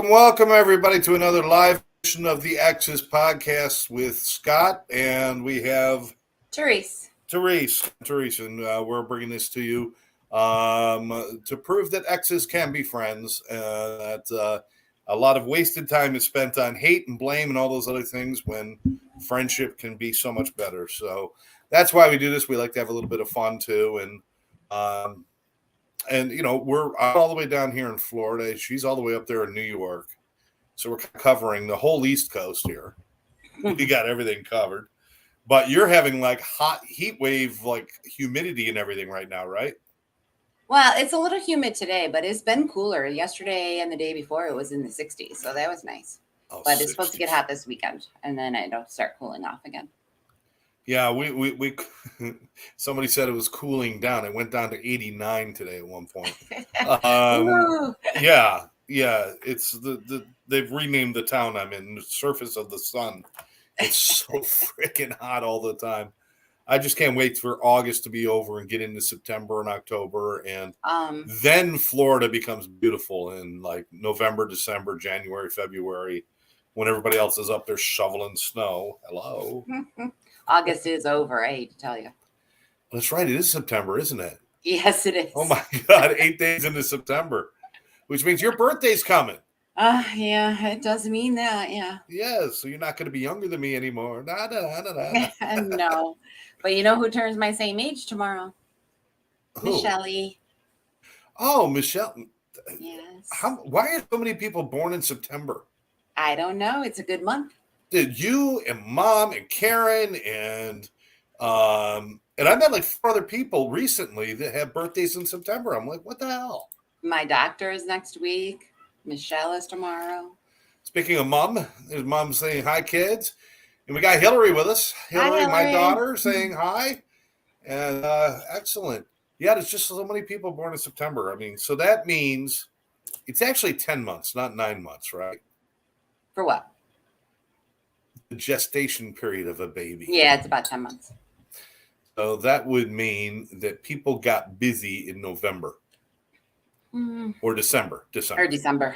Welcome, everybody, to another live edition of the Exes Podcast with Scott, and we have Therese, and we're bringing this to you to prove that exes can be friends, that a lot of wasted time is spent on hate and blame and all those other things when friendship can be so much better. So that's why we do this. We like to have a little bit of fun, too, and, you know, we're all the way down here in Florida. She's all the way up there in New York. So we're covering the whole East Coast here. We got everything covered. But you're having like hot heat wave, like humidity and everything right now, right? well, it's a little humid today, but it's been cooler. Yesterday and the day before, it was in the 60s, so that was nice. But it's supposed to get hot this weekend, and then it'll start cooling off again. Yeah, we somebody said it was cooling down. It went down to 89 today at one point. Yeah, it's they've renamed the town I'm in, the Surface of the Sun. It's so freaking hot all the time. I just can't wait for August to be over and get into September and October, and then Florida becomes beautiful in like November, December, January, February, when everybody else is up there shoveling snow. Hello. August is over, I hate to tell you. That's right. It is September, isn't it? Yes, it is. Oh, my God. 8 days into September, which means your birthday's coming. Yeah, it does mean that, yeah. Yeah, so you're not going to be younger than me anymore. No. But you know who turns my same age tomorrow? Who? Michelle. Oh, Michelle. Yes. Why are so many people born in September? I don't know. It's a good month. Did you and Mom and Karen and I met like 4 other people recently that have birthdays in September. I'm like, what the hell? My doctor is next week. Michelle is tomorrow. Speaking of Mom, there's Mom saying hi, kids. And we got Hillary with us. Hillary, my daughter, saying hi. And excellent. Yeah, there's just so many people born in September. I mean, so that means it's actually 10 months, not 9 months, right? For what? The gestation period of a baby. Yeah, it's about 10 months. So that would mean that people got busy in November or December. Or December,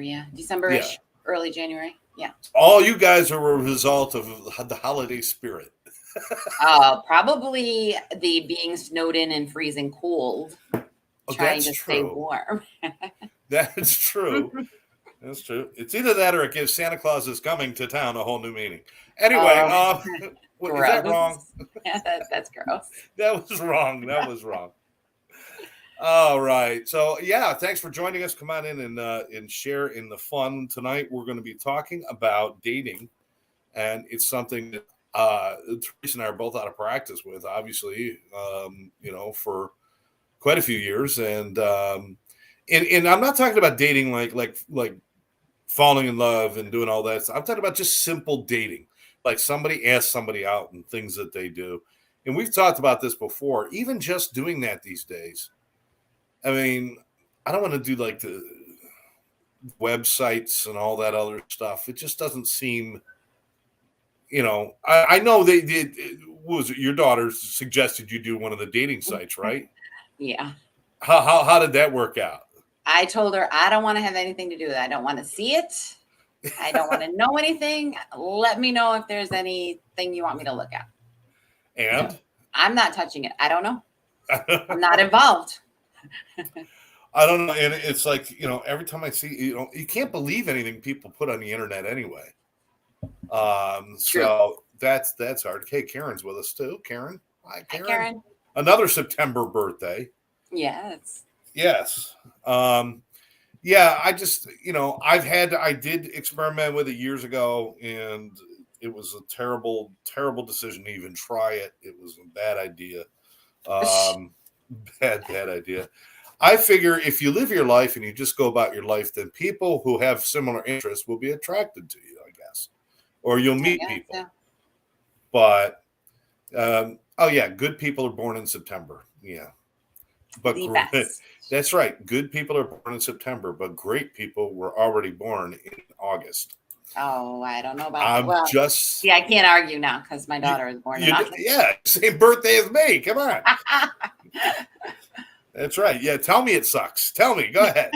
yeah. December-ish, early January, yeah. All you guys are a result of the holiday spirit. Probably the being snowed in and freezing cold, trying to stay warm. That's true. That's true. It's either that or it gives Santa Claus is coming to town a whole new meaning. Anyway, is that wrong? Yeah, that's gross. That was wrong. All right. So, yeah, thanks for joining us. Come on in and share in the fun. Tonight, we're going to be talking about dating, and it's something that Therese and I are both out of practice with, obviously, for quite a few years. And I'm not talking about dating like falling in love and doing all that. I'm talking about just simple dating, like somebody asks somebody out and things that they do. And we've talked about this before, even just doing that these days. I mean, I don't want to do like the websites and all that other stuff. It just doesn't seem, I know they did. Was it your daughter suggested you do one of the dating sites, right? Yeah. How did that work out? I told her, I don't want to have anything to do with it. I don't want to see it. I don't want to know anything. Let me know if there's anything you want me to look at. And? I'm not touching it. I don't know. I'm not involved. I don't know. And it's like, every time I see, you can't believe anything people put on the internet anyway. So that's hard. Okay, Karen's with us too. Karen. Hi, Karen. Hi, Karen. Another September birthday. Yes. Yeah, I just, I did experiment with it years ago, and it was a terrible, terrible decision to even try it. It was a bad idea. Bad idea. I figure if you live your life and you just go about your life, then people who have similar interests will be attracted to you, I guess. Or you'll meet people. So. But, good people are born in September. Yeah. But that's right. Good people are born in September, but great people were already born in August. Oh, I don't know about that. I can't argue now because my daughter is born in August. Yeah, same birthday as me. Come on. That's right. Yeah, tell me it sucks. Tell me. Go ahead.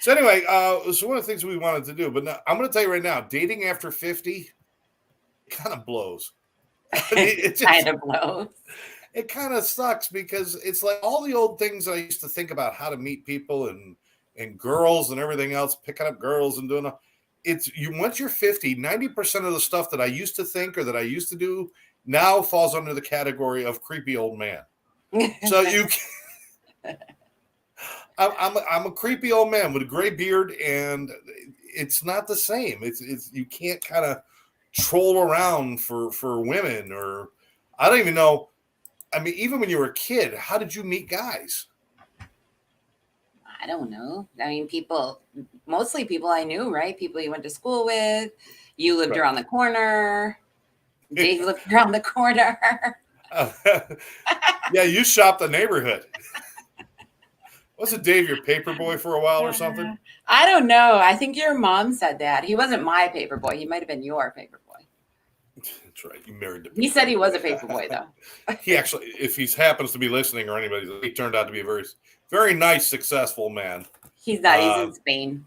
So anyway, so one of the things we wanted to do, but now, I'm going to tell you right now, dating after 50 kind of blows. It kind of blows. It kind of sucks because it's like all the old things I used to think about how to meet people and girls and everything else, picking up girls and doing once you're 50, 90% of the stuff that I used to think or that I used to do now falls under the category of creepy old man. So I'm a creepy old man with a gray beard, and it's not the same. It's you can't kind of troll around for women, or I don't even know. I mean, even when you were a kid, how did you meet guys? I don't know. I mean, mostly people I knew, right? People you went to school with. You lived around the corner. Dave lived around the corner. Yeah, you shopped the neighborhood. Wasn't Dave your paper boy for a while or something? I don't know. I think your mom said that. He wasn't my paper boy. He might have been your paper boy. That's right. You married him. He said he was a paper boy, though. He actually, if he happens to be listening or anybody, he turned out to be a very, very nice, successful man. He's not. He's in Spain.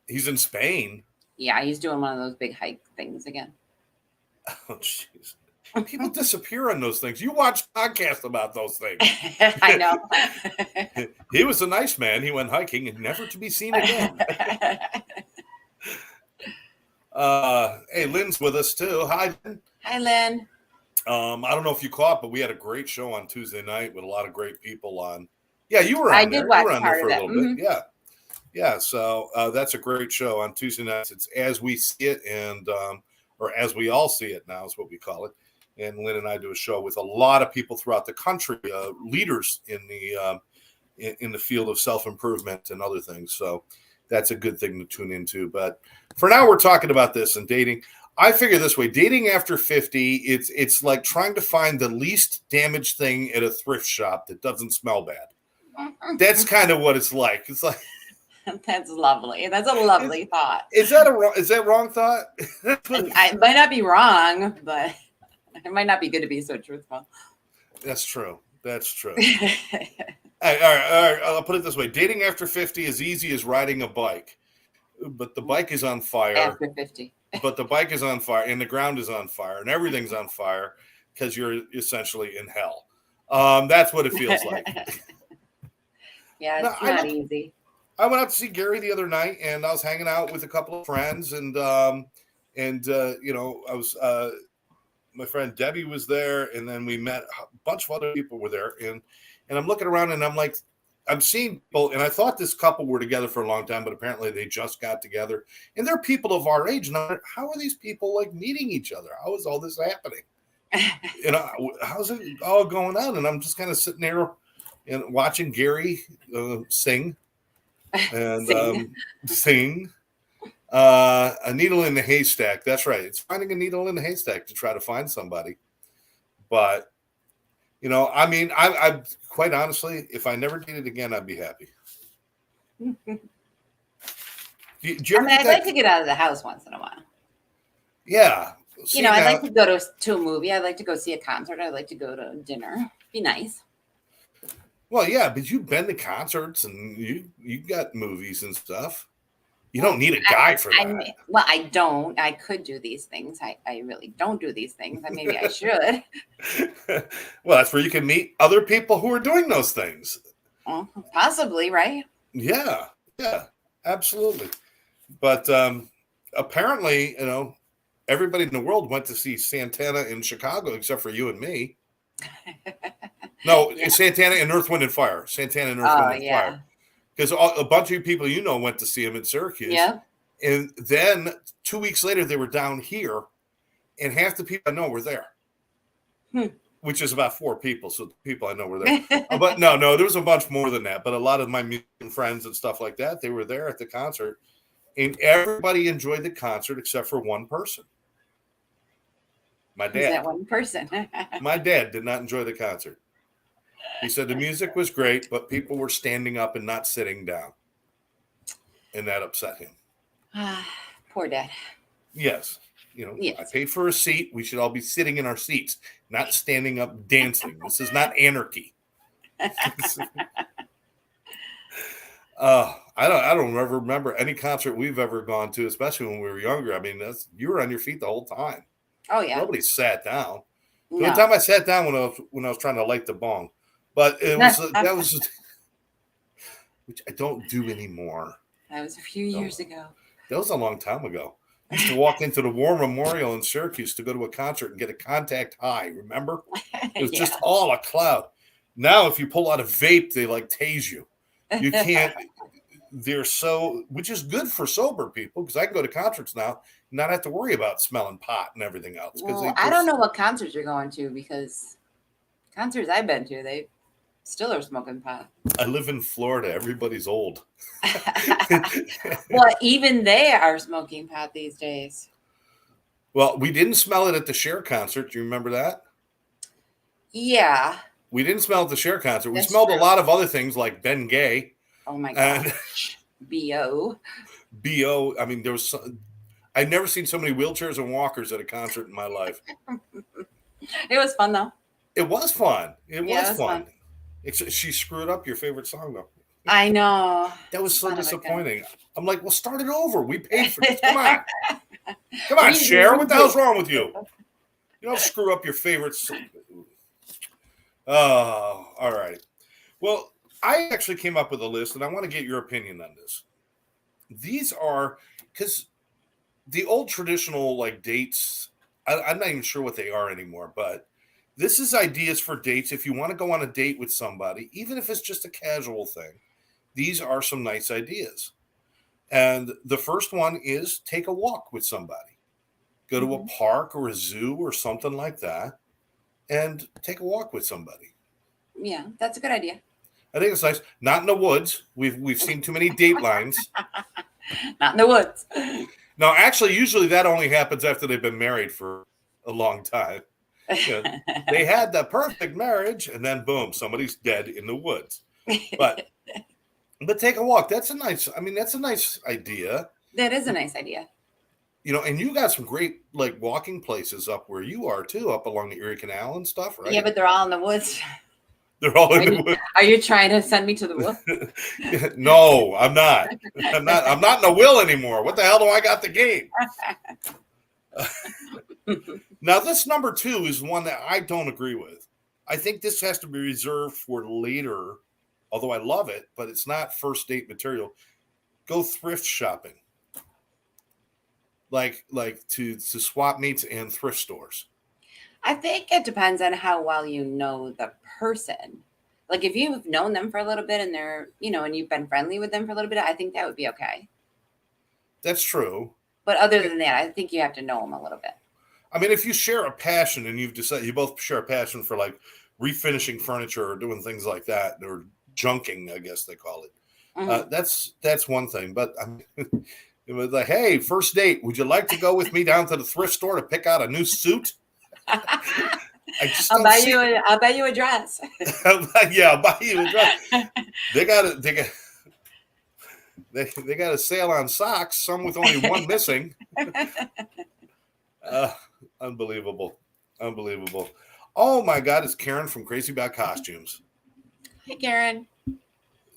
He's in Spain? Yeah, he's doing one of those big hike things again. Oh, jeez. People disappear on those things. You watch podcasts about those things. I know. He was a nice man. He went hiking and never to be seen again. Hey, Lynn's with us too. Hi, Lynn. Hi, Lynn. I don't know if you caught, but we had a great show on Tuesday night with a lot of great people on. Yeah, you were on I there. did watch you were on there for a little mm-hmm. bit. Yeah. Yeah. So that's a great show on Tuesday nights. It's As We See It, and or As We All See It now is what we call it. And Lynn and I do a show with a lot of people throughout the country, leaders in the field of self-improvement and other things. So that's a good thing to tune into. But for now, we're talking about this and dating. I figure this way: dating after 50, it's like trying to find the least damaged thing at a thrift shop that doesn't smell bad. That's kind of what it's like. It's like that's lovely. That's a lovely thought. Is that wrong thought? I might not be wrong, but it might not be good to be so truthful. That's true. That's true. All right. I'll put it this way: dating after 50 is easy as riding a bike, but the bike is on fire. After 50. But the bike is on fire, and the ground is on fire, and everything's on fire because you're essentially in hell. That's what it feels like. Yeah, it's not easy. I went out to see Gary the other night, and I was hanging out with a couple of friends, and I was my friend Debbie was there, and then we met a bunch of other people were there, and I'm looking around, and I'm like, I'm seeing people, and I thought this couple were together for a long time, but apparently they just got together, and they're people of our age. And I'm like, how are these people like meeting each other? How is all this happening? How's it all going on? And I'm just kind of sitting there and watching Gary sing and sing. A needle in the haystack. That's right. It's finding a needle in the haystack to try to find somebody. But, I mean, I quite honestly, if I never did it again, I'd be happy. I'd like to get out of the house once in a while. Yeah. I'd like to go to a movie. I'd like to go see a concert. I'd like to go to dinner. Be nice. Well, yeah, but you've been to concerts and you got movies and stuff. You don't need a guy for that. I don't. I could do these things. I really don't do these things. Maybe I should. Well, that's where you can meet other people who are doing those things. Possibly, right? Yeah, absolutely. But apparently, everybody in the world went to see Santana in Chicago except for you and me. No, Santana and Earth, Wind, and Fire. Santana and Earth, Wind, and Fire. Because a bunch of people went to see him in Syracuse. Yeah. And then 2 weeks later, they were down here, and half the people I know were there, which is about 4 people. So the people I know were there. But no, there was a bunch more than that. But a lot of my music friends and stuff like that, they were there at the concert. And everybody enjoyed the concert except for one person. My dad. Who's that one person? My dad did not enjoy the concert. He said the music was great, but people were standing up and not sitting down. And that upset him. Poor dad. Yes. I paid for a seat. We should all be sitting in our seats, not standing up dancing. This is not anarchy. I don't ever remember any concert we've ever gone to, especially when we were younger. I mean, you were on your feet the whole time. Oh yeah. Nobody sat down. The No. only time I sat down when I was trying to light the bong, but it was that was which I don't do anymore. That was a few years ago. That was a long time ago. I used to walk into the War Memorial in Syracuse to go to a concert and get a contact high. Remember? It was just all a cloud. Now, if you pull out a vape, they like tase you. You can't. They're so, which is good for sober people because I can go to concerts now and not have to worry about smelling pot and everything else. Well, I don't know what concerts you're going to because concerts I've been to, they still are smoking pot. I live in Florida. Everybody's old. Well, even they are smoking pot these days. Well, we didn't smell it at the Cher concert. Do you remember that? Yeah. We didn't smell it at the Cher concert. That's we smelled true. a lot of other things like Ben Gay. Oh my gosh. B.O. B.O. I mean, I've never seen so many wheelchairs and walkers at a concert in my life. It was fun, though. It was fun. It was fun. She screwed up your favorite song, though. I know. That was so disappointing. I'm like, well, start it over. We paid for this. Come on. Come on, Cher. What the hell's wrong with you? You don't screw up your favorites. Oh, all right. Well, I actually came up with a list, and I want to get your opinion on this. These are, because the old traditional, like, dates, I'm not even sure what they are anymore, but this is ideas for dates. If you want to go on a date with somebody, even if it's just a casual thing, these are some nice ideas. And the first one is take a walk with somebody. Go to a park or a zoo or something like that and take a walk with somebody. Yeah, that's a good idea. I think it's nice. Not in the woods. We've seen too many datelines. Not in the woods. No, actually, usually that only happens after they've been married for a long time. You know, they had the perfect marriage, and then boom, somebody's dead in the woods. But take a walk. That's a nice idea. That is a nice idea. You know, and you got some great like walking places up where you are too, up along the Erie Canal and stuff, right? Yeah, but they're all in the woods. They're all in the woods. Are you trying to send me to the woods? No, I'm not. I'm not in the will anymore. What the hell do I got to gain? Now, this number 2 is one that I don't agree with. I think this has to be reserved for later, although I love it, but it's not first date material. Go thrift shopping. Like to swap meets and thrift stores. I think it depends on how well you know the person. Like if you've known them for a little bit and they're, and you've been friendly with them for a little bit, I think that would be okay. That's true. But other than that, I think you have to know them a little bit. I mean, if you share a passion and you've decided you both share a passion for like refinishing furniture or doing things like that, or junking, I guess they call it. That's one thing. But it was like, hey, first date, would you like to go with me down to the thrift store to pick out a new suit? I'll buy you a dress. Yeah, I'll buy you a dress. They got a sale on socks, some with only one missing. Unbelievable. Oh my God, it's Karen from Crazy About Costumes. Hey, Karen.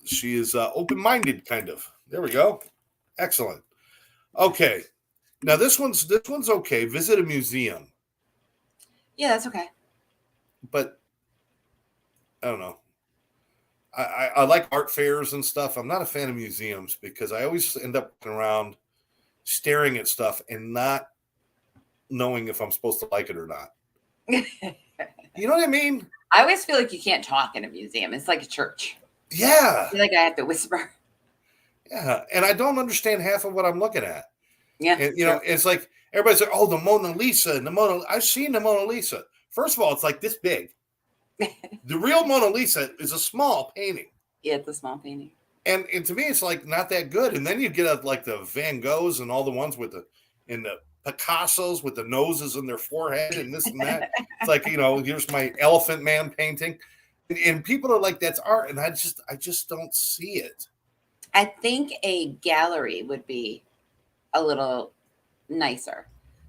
She is open-minded, kind of. There we go. Excellent. Okay. Now this one's okay. Visit a museum. Yeah, that's okay. But I don't know. I like art fairs and stuff. I'm not a fan of museums because I always end up looking around staring at stuff and not knowing if I'm supposed to like it or not. You know what I mean? I always feel like you can't talk in a museum. It's like a church. Yeah. I feel like I have to whisper. Yeah. And I don't understand half of what I'm looking at. Yeah. And, it's like everybody's like, oh, the Mona Lisa and I've seen the Mona Lisa. First of all, it's like this big. The real Mona Lisa is a small painting. Yeah, it's a small painting. And to me, it's like not that good. And then you get like the Van Goghs and all the ones with the Picassos with the noses in their forehead and this and that. It's like, here's my Elephant Man painting. And people are like, that's art. And I just don't see it. I think a gallery would be a little nicer,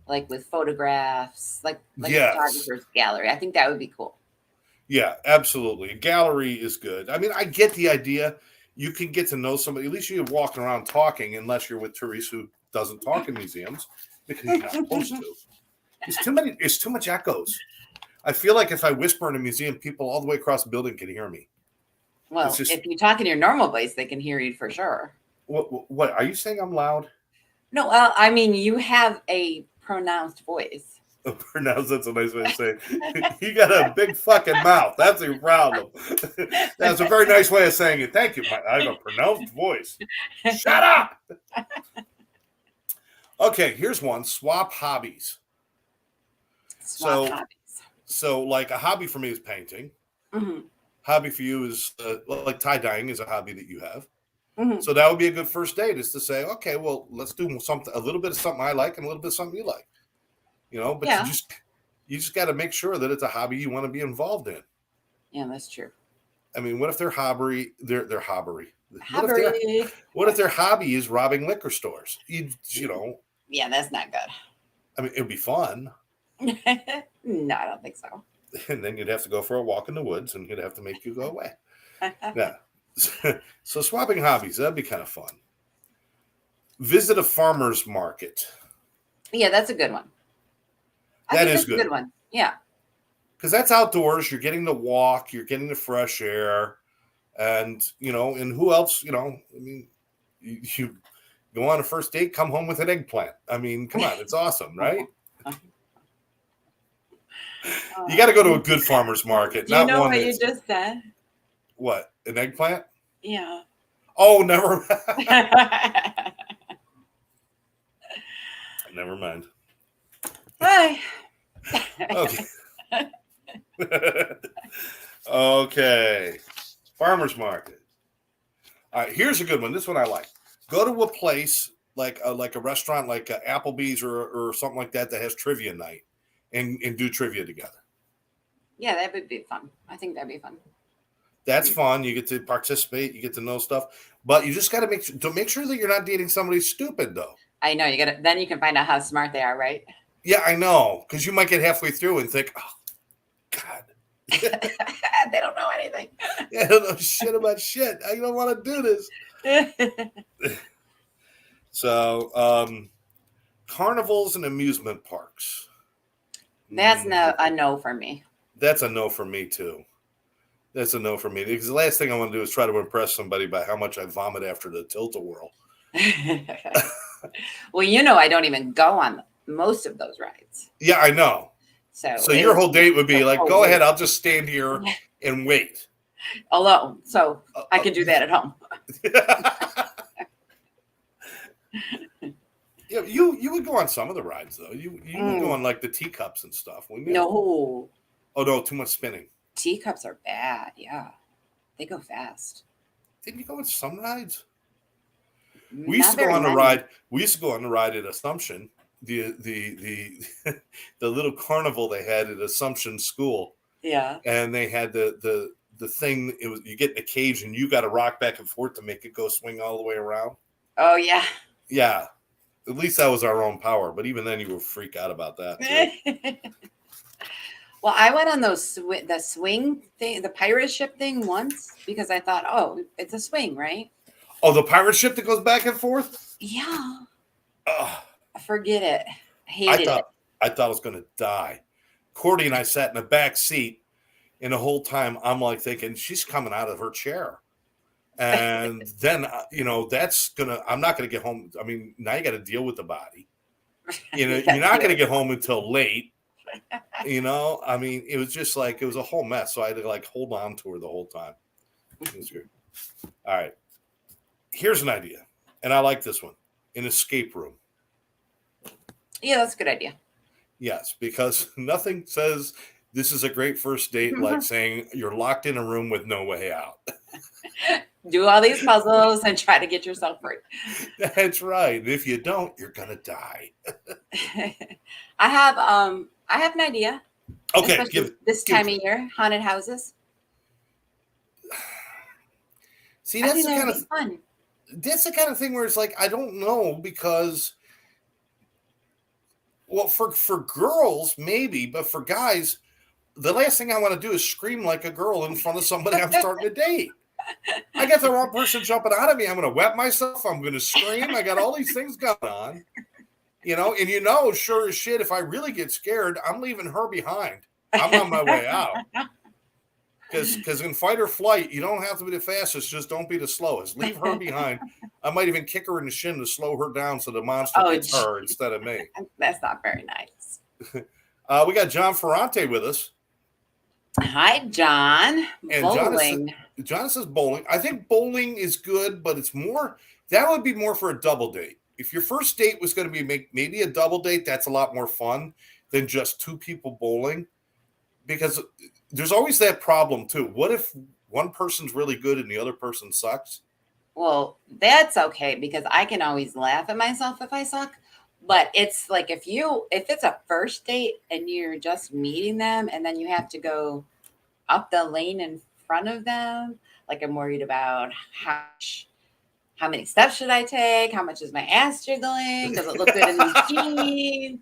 like with photographs, like yes. A photographer's gallery. I think that would be cool. Yeah, absolutely. A gallery is good. I mean, I get the idea. you can get to know somebody. At least you're walking around talking, unless you're with Therese, who doesn't talk in museums because you're not supposed to. It's too much echoes. I feel like if I whisper in a museum, people all the way across the building can hear me. Well, if you talk in your normal voice, they can hear you for sure. What are you saying? I'm loud? No, well, I mean, you have a pronounced voice. Pronounced, that's a nice way of saying you got a big fucking mouth. That's your problem. That's a very nice way of saying it. Thank you. I have a pronounced voice. Shut up. Okay, here's one. Swap hobbies. So like a hobby for me is painting. Mm-hmm. Hobby for you is like tie dyeing is a hobby that you have. Mm-hmm. So that would be a good first date, is to say, okay, well, let's do something, a little bit of something I like and a little bit of something you like. But you just got to make sure that it's a hobby you want to be involved in. Yeah, that's true. I mean, what if their hobby? What if their hobby is robbing liquor stores? You know. Yeah, that's not good. I mean, it'd be fun. No, I don't think so. And then you'd have to go for a walk in the woods, and he'd have to make you go away. Yeah. So swapping hobbies, that'd be kind of fun. Visit a farmer's market. Yeah, that's a good one. That is good. A good one. Yeah. Because that's outdoors. You're getting the walk. You're getting the fresh air. And, and who else, I mean, you go on a first date, come home with an eggplant. I mean, come on. It's awesome, right? You got to go to a good farmer's market. Do you know what you just said? What? An eggplant? Yeah. Oh, never mind. Never mind. Hi. Okay. Okay. Farmer's market. All right, here's a good one. This one I like. Go to a place like a restaurant, like Applebee's or something like that has trivia night, and do trivia together. Yeah, that would be fun. I think that'd be fun. That's fun. You get to participate. You get to know stuff, but you just got to make sure that you're not dating somebody stupid, though. I know you got to. Then you can find out how smart they are, right? Yeah, I know, because you might get halfway through and think, "Oh, God, they don't know anything. Yeah, I don't know shit about shit. I don't want to do this." So, carnivals and amusement parks. That's a no for me. That's a no for me too. That's a no for me, because the last thing I want to do is try to impress somebody by how much I vomit after the tilt-a-whirl. Well, I don't even go on most of those rides. Yeah, I know. So your whole date would be like, go ahead, I'll just stand here and wait. Alone. So I can do that at home. Yeah, you would go on some of the rides, though. You would go on like the teacups and stuff, wouldn't you? No. Oh, no, too much spinning. Teacups are bad, yeah. They go fast. Didn't you go on some rides? We used to go on a ride. We used to go on a ride at Assumption. The little carnival they had at Assumption School. Yeah. And they had the thing. It was, you get in a cage and you got to rock back and forth to make it go swing all the way around. Oh yeah. Yeah. At least that was our own power. But even then, you would freak out about that too. Well, I went on the swing thing, the pirate ship thing once, because I thought, oh, it's a swing, right? Oh, the pirate ship that goes back and forth? Yeah. Forget it. I thought I was going to die. Cordy and I sat in the back seat, and the whole time I'm like thinking, she's coming out of her chair. And then, I'm not going to get home. I mean, now you got to deal with the body. You're not going to get home until late. I mean, it was just like, it was a whole mess. So I had to like hold on to her the whole time. It was good. All right. Here's an idea. And I like this one. An escape room. Yeah, that's a good idea. Yes, because nothing says this is a great first date like saying you're locked in a room with no way out. Do all these puzzles and try to get yourself free. That's right. And if you don't, you're gonna die. I have an idea. Okay, this time of year, haunted houses. See, that's the kind of fun. That's the kind of thing where it's like, I don't know, because, well, for girls maybe, but for guys, the last thing I want to do is scream like a girl in front of somebody I'm starting to date. I got the wrong person jumping out of me. I'm going to wet myself. I'm going to scream. I got all these things going on, and sure as shit, if I really get scared, I'm leaving her behind. I'm on my way out. Because in fight or flight, you don't have to be the fastest. Just don't be the slowest. Leave her behind. I might even kick her in the shin to slow her down so the monster gets her instead of me. That's not very nice. We got John Ferrante with us. Hi, John. And bowling. John says bowling. I think bowling is good, but that would be more for a double date. If your first date was going to be maybe a double date, that's a lot more fun than just two people bowling. Because there's always that problem too. What if one person's really good and the other person sucks? Well, that's okay because I can always laugh at myself if I suck. But it's like if it's a first date and you're just meeting them and then you have to go up the lane in front of them, like I'm worried about how many steps should I take? How much is my ass jiggling? Does it look good in these jeans?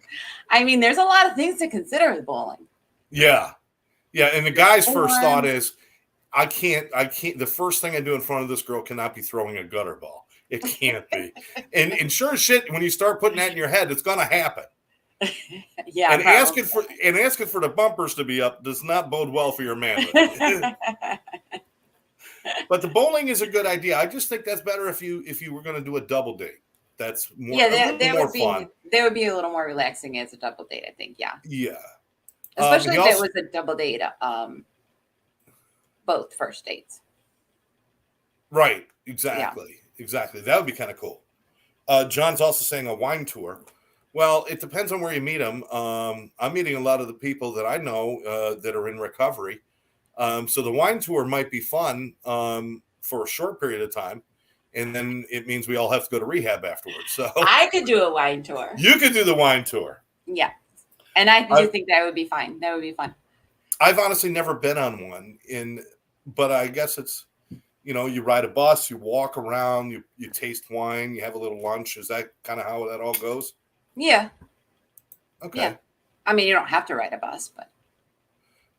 I mean, there's a lot of things to consider with bowling. Yeah. Yeah. And the guy's first thought is, I can't, the first thing I do in front of this girl cannot be throwing a gutter ball. It can't be. And sure as shit, when you start putting that in your head, it's going to happen. Yeah. And asking for the bumpers to be up does not bode well for your manhood. But the bowling is a good idea. I just think that's better if you were going to do a double date. That's more, more fun. That would be a little more relaxing as a double date, I think. Yeah. Yeah. Especially if it was a double date, both first dates. Right. Exactly. Yeah. Exactly. That would be kind of cool. John's also saying a wine tour. Well, it depends on where you meet them. I'm meeting a lot of the people that I know that are in recovery. So the wine tour might be fun for a short period of time. And then it means we all have to go to rehab afterwards. So I could do a wine tour. You could do the wine tour. Yeah. And I do think that would be fine. That would be fun. I've honestly never been on one, but I guess it's, you ride a bus, you walk around, you taste wine, you have a little lunch. Is that kind of how that all goes? Yeah. Okay. Yeah. I mean, you don't have to ride a bus, but.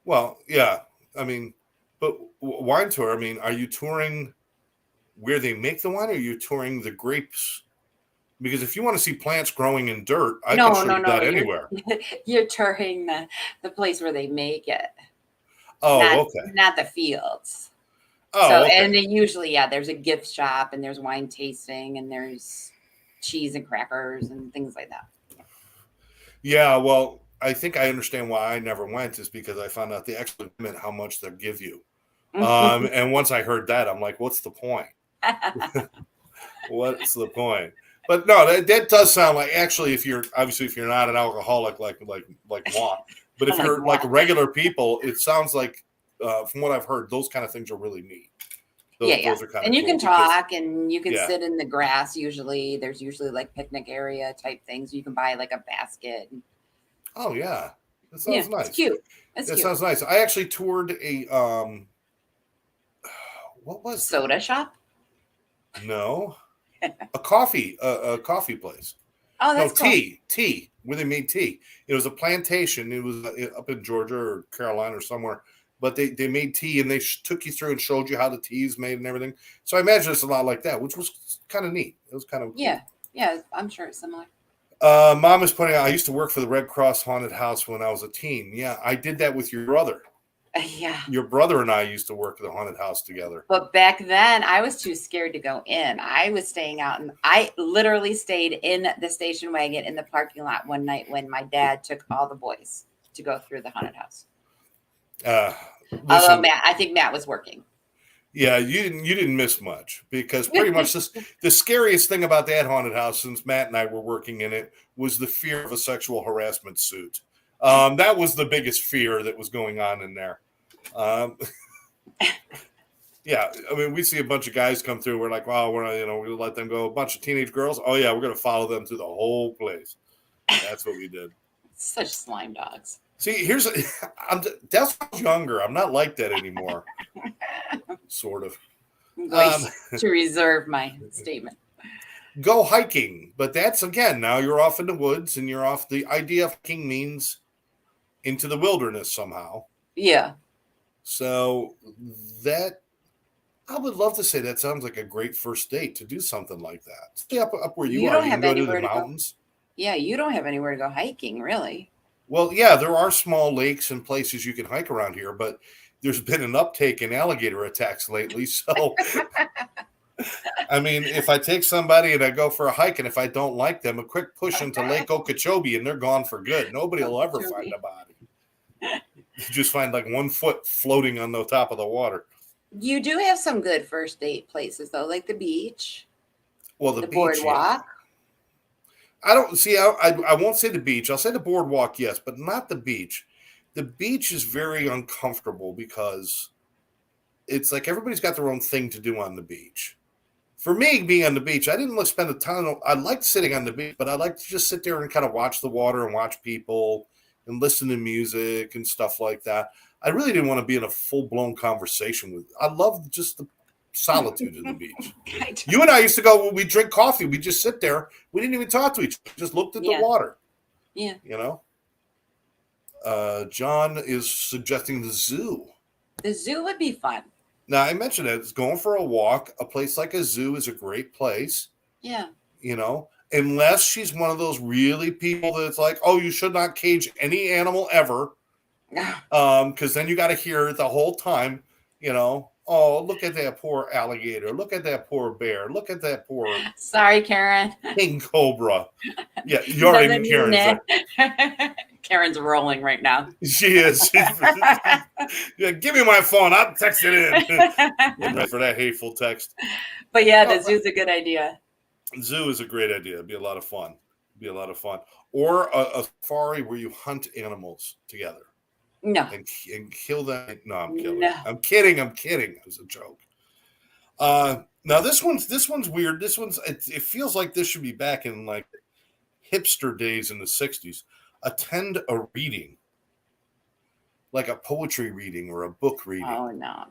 Well, yeah. I mean, but wine tour, I mean, are you touring where they make the wine or are you touring the grapes? Because if you want to see plants growing in dirt, I can show you that anywhere. You're touring the place where they make it. Oh, okay. Not the fields. Oh, so, okay. And then usually, there's a gift shop and there's wine tasting and there's cheese and crackers and things like that. Yeah, well, I think I understand why I never went is because I found out the extra limit how much they'll give you. And once I heard that, I'm like, what's the point? What's the point? But no, that does sound like actually if you're not an alcoholic like moi, but if you're like regular people, it sounds like from what I've heard, those kind of things are really neat. Those are kind and of you cool can talk and you can sit in the grass. There's usually like picnic area type things. You can buy like a basket. Oh yeah, that sounds nice. It's cute. That sounds nice. I actually toured a what was soda shop? No, a coffee place. Oh, that's cool. Tea where they made tea. It was a plantation. It was up in Georgia or Carolina or somewhere. But they made tea and they took you through and showed you how the tea is made and everything. So I imagine it's a lot like that, which was kind of neat. It was kind of cool. Yeah. I'm sure it's similar. Mom is pointing out I used to work for the Red Cross Haunted House when I was a teen. Yeah, I did that with your brother. Yeah. Your brother and I used to work at the haunted house together. But back then, I was too scared to go in. I was staying out, and I literally stayed in the station wagon in the parking lot one night when my dad took all the boys to go through the haunted house. Although I think Matt was working. Yeah, you didn't miss much because pretty much the scariest thing about that haunted house, since Matt and I were working in it, was the fear of a sexual harassment suit. That was the biggest fear that was going on in there. Yeah, I mean, we see a bunch of guys come through. We're like, wow, we'll let them go. A bunch of teenage girls. Oh yeah, we're going to follow them through the whole place. That's what we did. Such slime dogs. See, that's younger. I'm not like that anymore. Sort of. I'm going to reserve my statement. Go hiking, but that's again, now you're off in the woods and you're off. The idea of hiking means into the wilderness somehow. Yeah. So that I would love to say that sounds like a great first date to do something like that. Stay up where you You are. don't You can have go to the anywhere to go. mountains. Yeah, you don't have anywhere to go hiking, really. Well, yeah, there are small lakes and places you can hike around here, but there's been an uptake in alligator attacks lately. So, I mean, if I take somebody and I go for a hike, and if I don't like them, a quick push into Lake Okeechobee and they're gone for good. Nobody will ever find a body. You just find like 1 foot floating on the top of the water. You do have some good first date places, though, like the beach, Well, the the beach, yeah. boardwalk. I don't see. I won't say the beach. I'll say the boardwalk, yes, but not the beach. The beach is very uncomfortable because it's like everybody's got their own thing to do on the beach. For me, being on the beach, I didn't spend a ton. I liked sitting on the beach, but I like to just sit there and kind of watch the water and watch people and listen to music and stuff like that. I really didn't want to be in a full blown conversation with. I love just the solitude of the beach. You and I used to go when we drink coffee. We just sit there. We didn't even talk to each other. Just looked at the water. Yeah. You know. John is suggesting the zoo. The zoo would be fun. Now, I mentioned it. It's going for a walk. A place like a zoo is a great place. Yeah. You know, unless she's one of those really people that's like, oh, you should not cage any animal ever. Because then you got to hear it the whole time, you know. Oh, look at that poor alligator. Look at that poor bear. Look at that poor. Sorry, Karen. King cobra. Yeah, you already know Karen's there. Karen's rolling right now. She is. Yeah, give me my phone. I'll text it in. Ready for that hateful text. But yeah, the zoo's a good idea. Zoo is a great idea. It'd be a lot of fun. Or a safari where you hunt animals together. No. And kill them. No, I'm kidding. No. I'm kidding. It was a joke. Now this one's weird. It feels like this should be back in like hipster days in the 60s. Attend a reading. Like a poetry reading or a book reading. Oh no.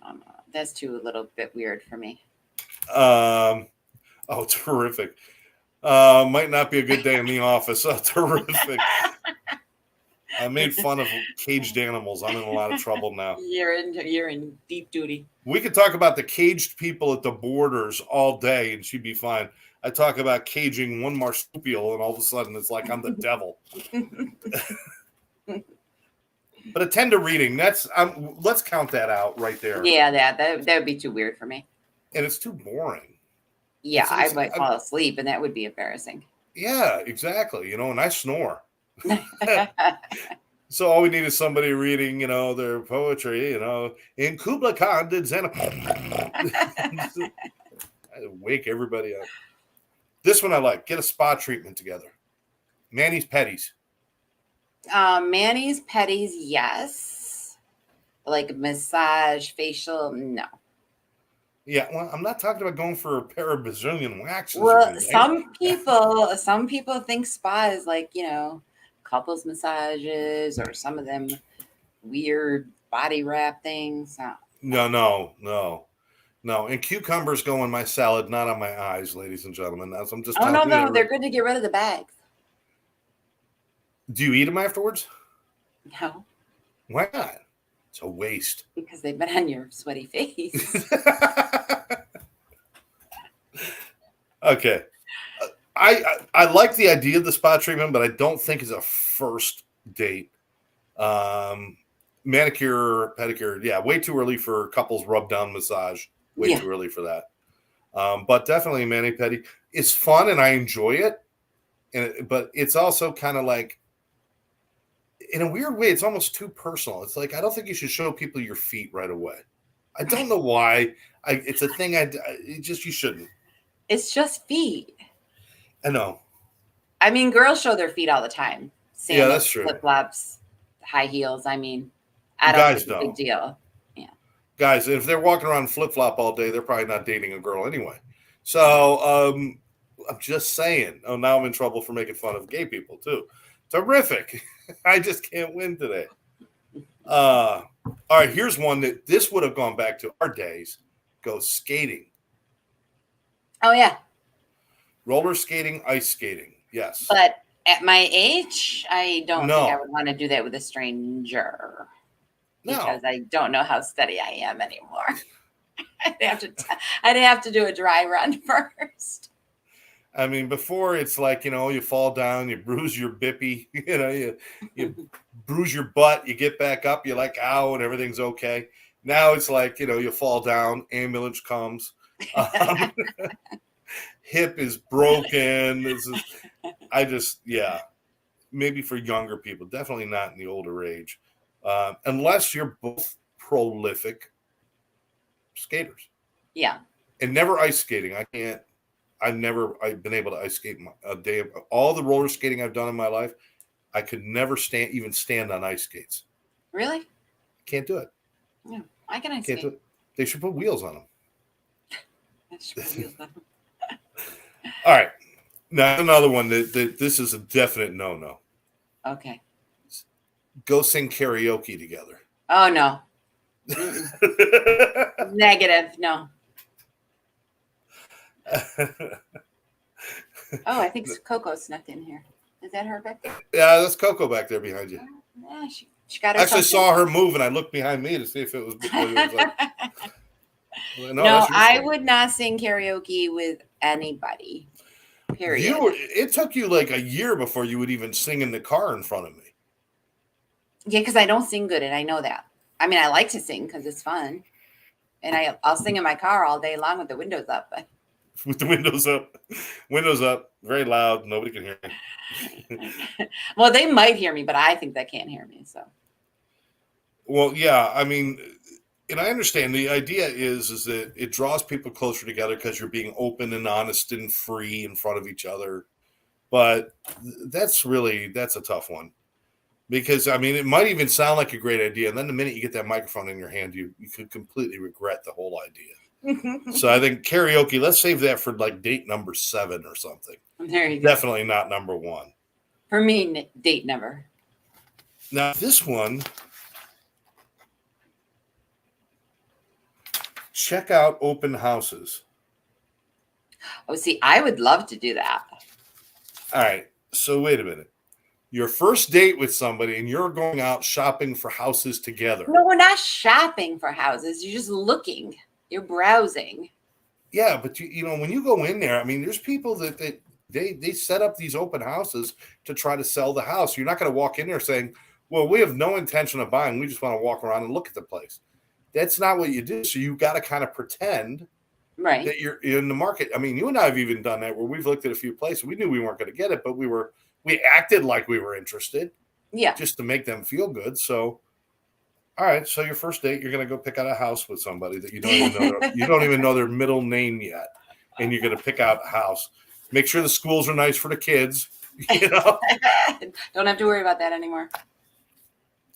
That's a little bit weird for me. Oh, terrific. Might not be a good day in the office. Oh, terrific. I made fun of caged animals. I'm in a lot of trouble now. You're in deep duty. We could talk about the caged people at the borders all day, and she'd be fine. I talk about caging one marsupial, and all of a sudden it's like I'm the devil. But attend a reading. Let's count that out right there. Yeah, that would be too weird for me. And it's too boring. Yeah, I might fall asleep, and that would be embarrassing. Yeah, exactly. You know, and I snore. So all we need is somebody reading, you know, their poetry, you know, in Kubla Khan did Xana. I wake everybody up. This one I like. Get a spa treatment together. Manny's Petties. Manny's Petties, yes. Like massage, facial, no. Yeah, well, I'm not talking about going for a pair of Brazilian waxes. Well, some people think spa is like, you know, couples massages or some of them weird body wrap things. No. And cucumbers go in my salad, not on my eyes, ladies and gentlemen. As I'm just no, they're good to get rid of the bags. Do you eat them afterwards? No. Why not? It's a waste. Because they've been on your sweaty face. Okay. I like the idea of the spa treatment, but I don't think it's a first date. Manicure, pedicure, yeah, way too early for couples rub down massage. Way too early for that. But definitely mani-pedi is fun and I enjoy it. But it's also kind of like, in a weird way, it's almost too personal. It's like, I don't think you should show people your feet right away. I don't know why. It's a thing you shouldn't. It's just feet. I know. I mean, girls show their feet all the time. Sandals, yeah, that's true. Flip-flops, high heels. I mean, I don't think it's a big deal. Yeah. Guys, if they're walking around flip-flop all day, they're probably not dating a girl anyway. So I'm just saying. Oh, now I'm in trouble for making fun of gay people too. Terrific. I just can't win today. All right, here's one that this would have gone back to our days. Go skating. Oh, yeah. Roller skating, ice skating. Yes. But at my age, I don't think I would want to do that with a stranger. No. Because I don't know how steady I am anymore. I'd have to do a dry run first. I mean, before it's like, you fall down, you bruise your bippy, you bruise your butt, you get back up, you're like, ow, and everything's okay. Now it's like, you fall down, ambulance comes, hip is broken. Maybe for younger people, definitely not in the older age, unless you're both prolific skaters. Yeah. And never ice skating. I've been able to ice skate a day of all the roller skating I've done in my life. I could never stand on ice skates. Really? Can't do it. No, I can ice Can't do skate. it. They should put wheels on them. All right. Now another one that this is a definite no. Okay. Go sing karaoke together. Oh no. Negative. No. Oh, I think Coco snuck in here. Is that her back there? Yeah, that's Coco back there behind you. Yeah, she got her. I actually saw her move, and I looked behind me to see if it was. No, I would not sing karaoke with anybody. Period. It took you like a year before you would even sing in the car in front of me. Yeah, because I don't sing good, and I know that. I mean, I like to sing because it's fun, and I'll sing in my car all day long with the windows up. With the windows up, very loud, nobody can hear me. Well, they might hear me, but I think they can't hear me. So. Well, yeah, I mean, and I understand the idea is that it draws people closer together because you're being open and honest and free in front of each other. But that's a tough one. Because, I mean, it might even sound like a great idea. And then the minute you get that microphone in your hand, you could completely regret the whole idea. So I think karaoke, let's save that for like date number 7 or something. There you go. Definitely not number 1. For me, date number. Now, this one, check out open houses. Oh, see, I would love to do that. All right. So wait a minute. Your first date with somebody and you're going out shopping for houses together. No, we're not shopping for houses. You're just looking. You're browsing. Yeah, but when you go in there, I mean, there's people that they set up these open houses to try to sell the house. You're not going to walk in there saying, well, we have no intention of buying. We just want to walk around and look at the place. That's not what you do. So you got to kind of pretend that you're in the market. I mean, you and I have even done that where we've looked at a few places. We knew we weren't going to get it, but we acted like we were interested. Yeah. Just to make them feel good. So, all right. So your first date, you're going to go pick out a house with somebody that you don't even know their middle name yet. And you're going to pick out a house. Make sure the schools are nice for the kids. Don't have to worry about that anymore.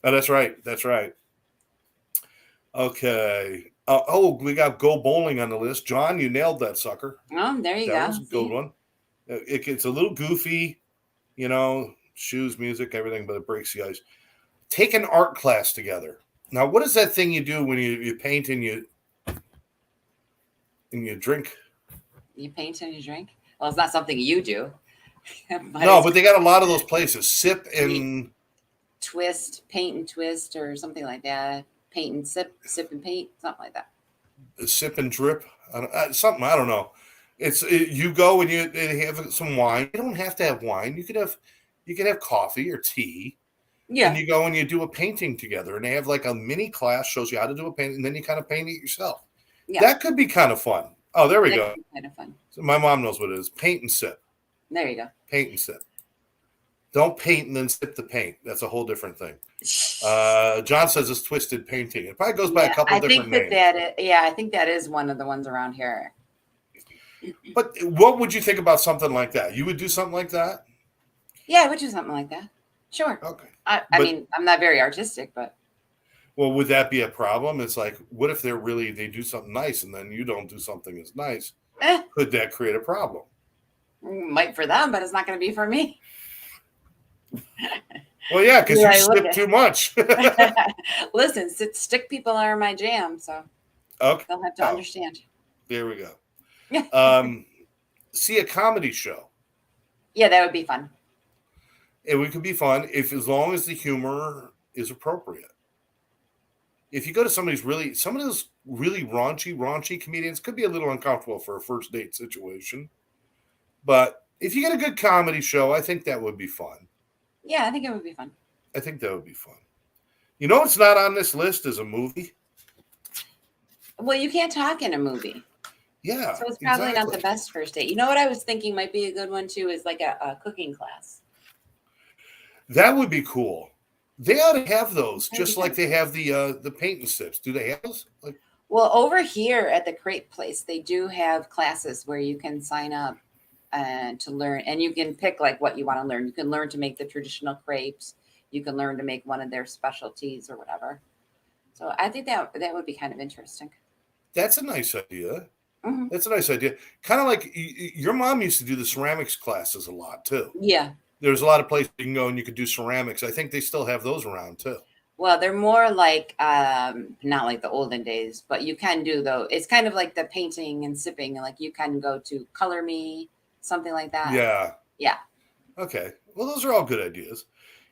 Oh, that's right. That's right. Okay. We got go bowling on the list. John, you nailed that sucker. Oh, there you go. That was a good one. It's a little goofy, shoes, music, everything, but it breaks the ice. Take an art class together. Now, what is that thing you do when you paint and you drink? You paint and you drink? Well, it's not something you do. But they got a lot of those places. Sip and twist, paint and twist, or something like that. Paint and sip and paint, something like that. Sip and drip, something, I don't know. You go and you have some wine. You don't have to have wine. You could have coffee or tea. Yeah. And you go and you do a painting together, and they have like a mini class, shows you how to do a painting, and then you kind of paint it yourself. Yeah. That could be kind of fun. Oh, there we go. Kind of fun. So my mom knows what it is. Paint and sip. There you go. Paint and sip. Don't paint and then sip the paint. That's a whole different thing. John says it's twisted painting. It probably goes by a couple different names. I think that is one of the ones around here. But what would you think about something like that? You would do something like that? Yeah, I would do something like that. Sure. Okay. I mean, I'm not very artistic, but. Well, would that be a problem? It's like, what if they do something nice and then you don't do something as nice? Could that create a problem? Might for them, but it's not going to be for me. Well, yeah, because you sip too much. Listen, stick people are my jam, so they'll have to understand. There we go. See a comedy show. Yeah, that would be fun. It could be fun as long as the humor is appropriate. if you go to some of those really raunchy comedians could be a little uncomfortable for a first date situation. But if you get a good comedy show, I think that would be fun. Yeah, I think it would be fun. I think that would be fun. You know what's not on this list is a movie. Well, you can't talk in a movie. Yeah. So it's probably not the best first date. You know what I was thinking might be a good one too is like a cooking class. That would be cool. They ought to have those, just like they have the paint and sips. Do they have those? Well, over here at the crepe place, they do have classes where you can sign up to learn, and you can pick like what you want to learn. You can learn to make the traditional crepes. You can learn to make one of their specialties or whatever. So I think that would be kind of interesting. That's a nice idea. Mm-hmm. That's a nice idea. Kind of like your mom used to do the ceramics classes a lot too. Yeah. There's a lot of places you can go and you could do ceramics. I think they still have those around too. Well, they're more like not like the olden days, but you can do though. It's kind of like the painting and sipping. Like you can go to Color Me, something like that. Yeah. Yeah. Okay. Well, those are all good ideas.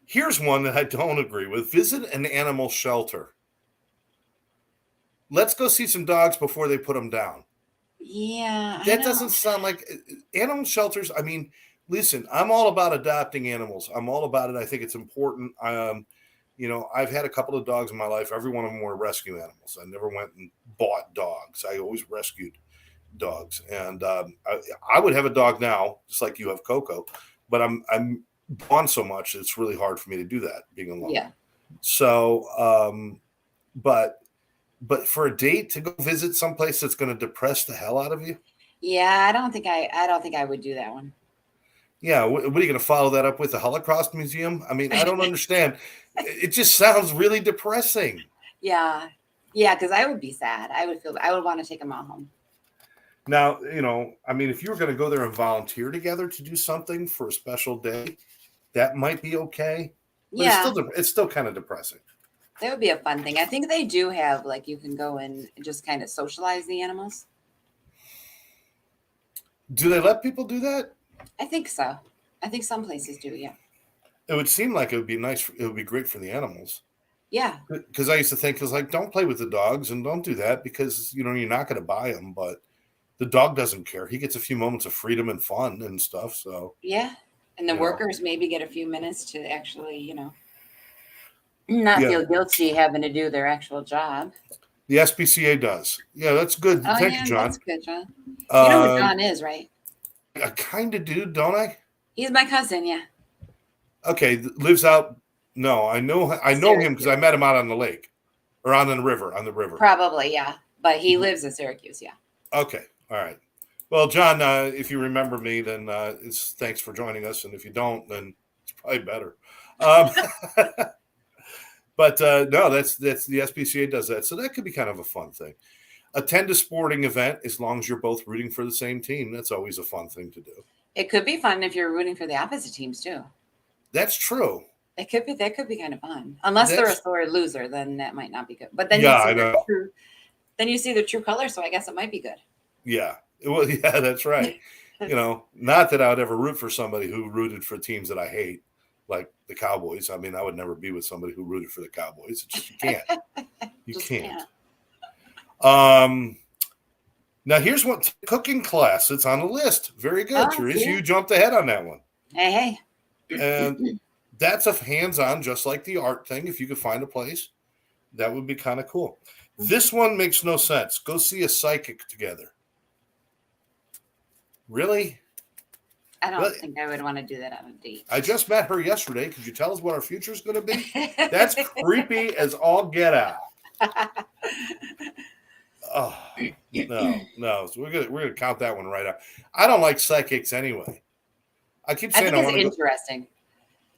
Here's one that I don't agree with. Visit an animal shelter. Let's go see some dogs before they put them down. Yeah. That doesn't sound like animal shelters. I mean, listen, I'm all about adopting animals. I'm all about it. I think it's important. I've had a couple of dogs in my life. Every one of them were rescue animals. I never went and bought dogs. I always rescued dogs. And I would have a dog now, just like you have Coco, but I'm gone so much it's really hard for me to do that, being alone. Yeah. So, but for a date to go visit someplace that's going to depress the hell out of you. Yeah, I don't think I would do that one. Yeah, what are you going to follow that up with? The Holocaust Museum? I mean, I don't understand. It just sounds really depressing. Yeah, because I would be sad. I would want to take them all home. Now, I mean, if you were going to go there and volunteer together to do something for a special day, that might be okay. But yeah, it's still kind of depressing. That would be a fun thing. I think they do have like you can go and just kind of socialize the animals. Do they let people do that? I think so. I think some places do, yeah. It would seem like it would be nice. It would be great for the animals. Yeah. Because I used to think, don't play with the dogs and don't do that because, you're not going to buy them. But the dog doesn't care. He gets a few moments of freedom and fun and stuff. So. Yeah. And the workers maybe get a few minutes to actually, not feel guilty having to do their actual job. The SPCA does. Yeah, that's good. Oh, Thank you, John. That's good, John. You know who John is, right? I kind of do, don't I? He's my cousin, yeah. Okay, lives out. No, I know him because I met him out on the lake or on the river. Probably, yeah. But he lives in Syracuse, yeah. Okay, all right. Well, John, if you remember me, then it's thanks for joining us, and if you don't, then it's probably better. But no, that's the SPCA does that, so that could be kind of a fun thing. Attend a sporting event as long as you're both rooting for the same team. That's always a fun thing to do. It could be fun if you're rooting for the opposite teams too. That's true. That could be kind of fun. Unless they're a sore loser, then that might not be good. But then you see the true color, so I guess it might be good. Yeah. Well, yeah, that's right. Not that I would ever root for somebody who rooted for teams that I hate, like the Cowboys. I mean, I would never be with somebody who rooted for the Cowboys. It's just, you can't. You can't. Now here's what cooking class. It's on the list. Very good, Therese. Yeah. You jumped ahead on that one. Hey. And that's a hands-on, just like the art thing. If you could find a place, that would be kind of cool. This one makes no sense. Go see a psychic together. Really? I don't think I would want to do that on a date. I just met her yesterday. Could you tell us what our future is going to be? That's creepy as all get out. Oh, no. So we're gonna count that one right out. I don't like psychics anyway. I keep saying I think it's interesting.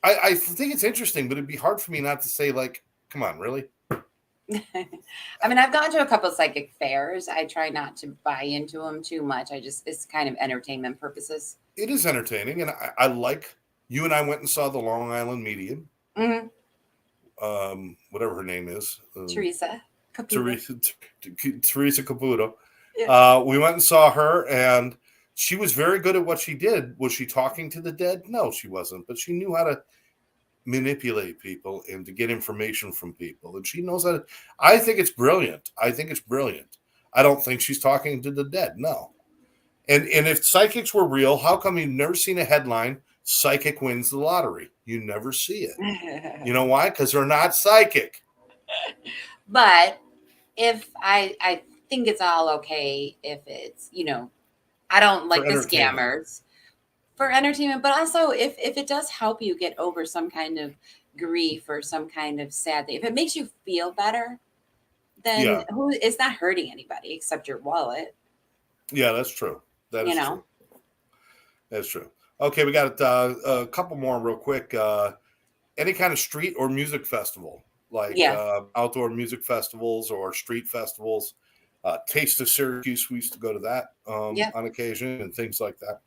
I think it's interesting, but it'd be hard for me not to say, like, come on, really? I mean, I've gone to a couple of psychic fairs. I try not to buy into them too much. It's kind of entertainment purposes. It is entertaining, and I like. You and I went and saw the Long Island Medium. Mm-hmm. Whatever her name is, Teresa Caputo. Yeah. We went and saw her, and she was very good at what she did. Was she talking to the dead? No, she wasn't. But she knew how to manipulate people and to get information from people. And she knows that. I think it's brilliant. I don't think she's talking to the dead. No. And if psychics were real, how come you've never seen a headline, psychic wins the lottery? You never see it. You know why? Because they're not psychic. But if I think it's all okay if it's, I don't like the scammers for entertainment, but also if it does help you get over some kind of grief or some kind of sad thing, if it makes you feel better, then it's not hurting anybody except your wallet. Yeah, that's true. That is true. That's true. Okay, we got a couple more real quick. Any kind of street or music festival, like outdoor music festivals or street festivals. Taste of Syracuse, we used to go to that on occasion and things like that.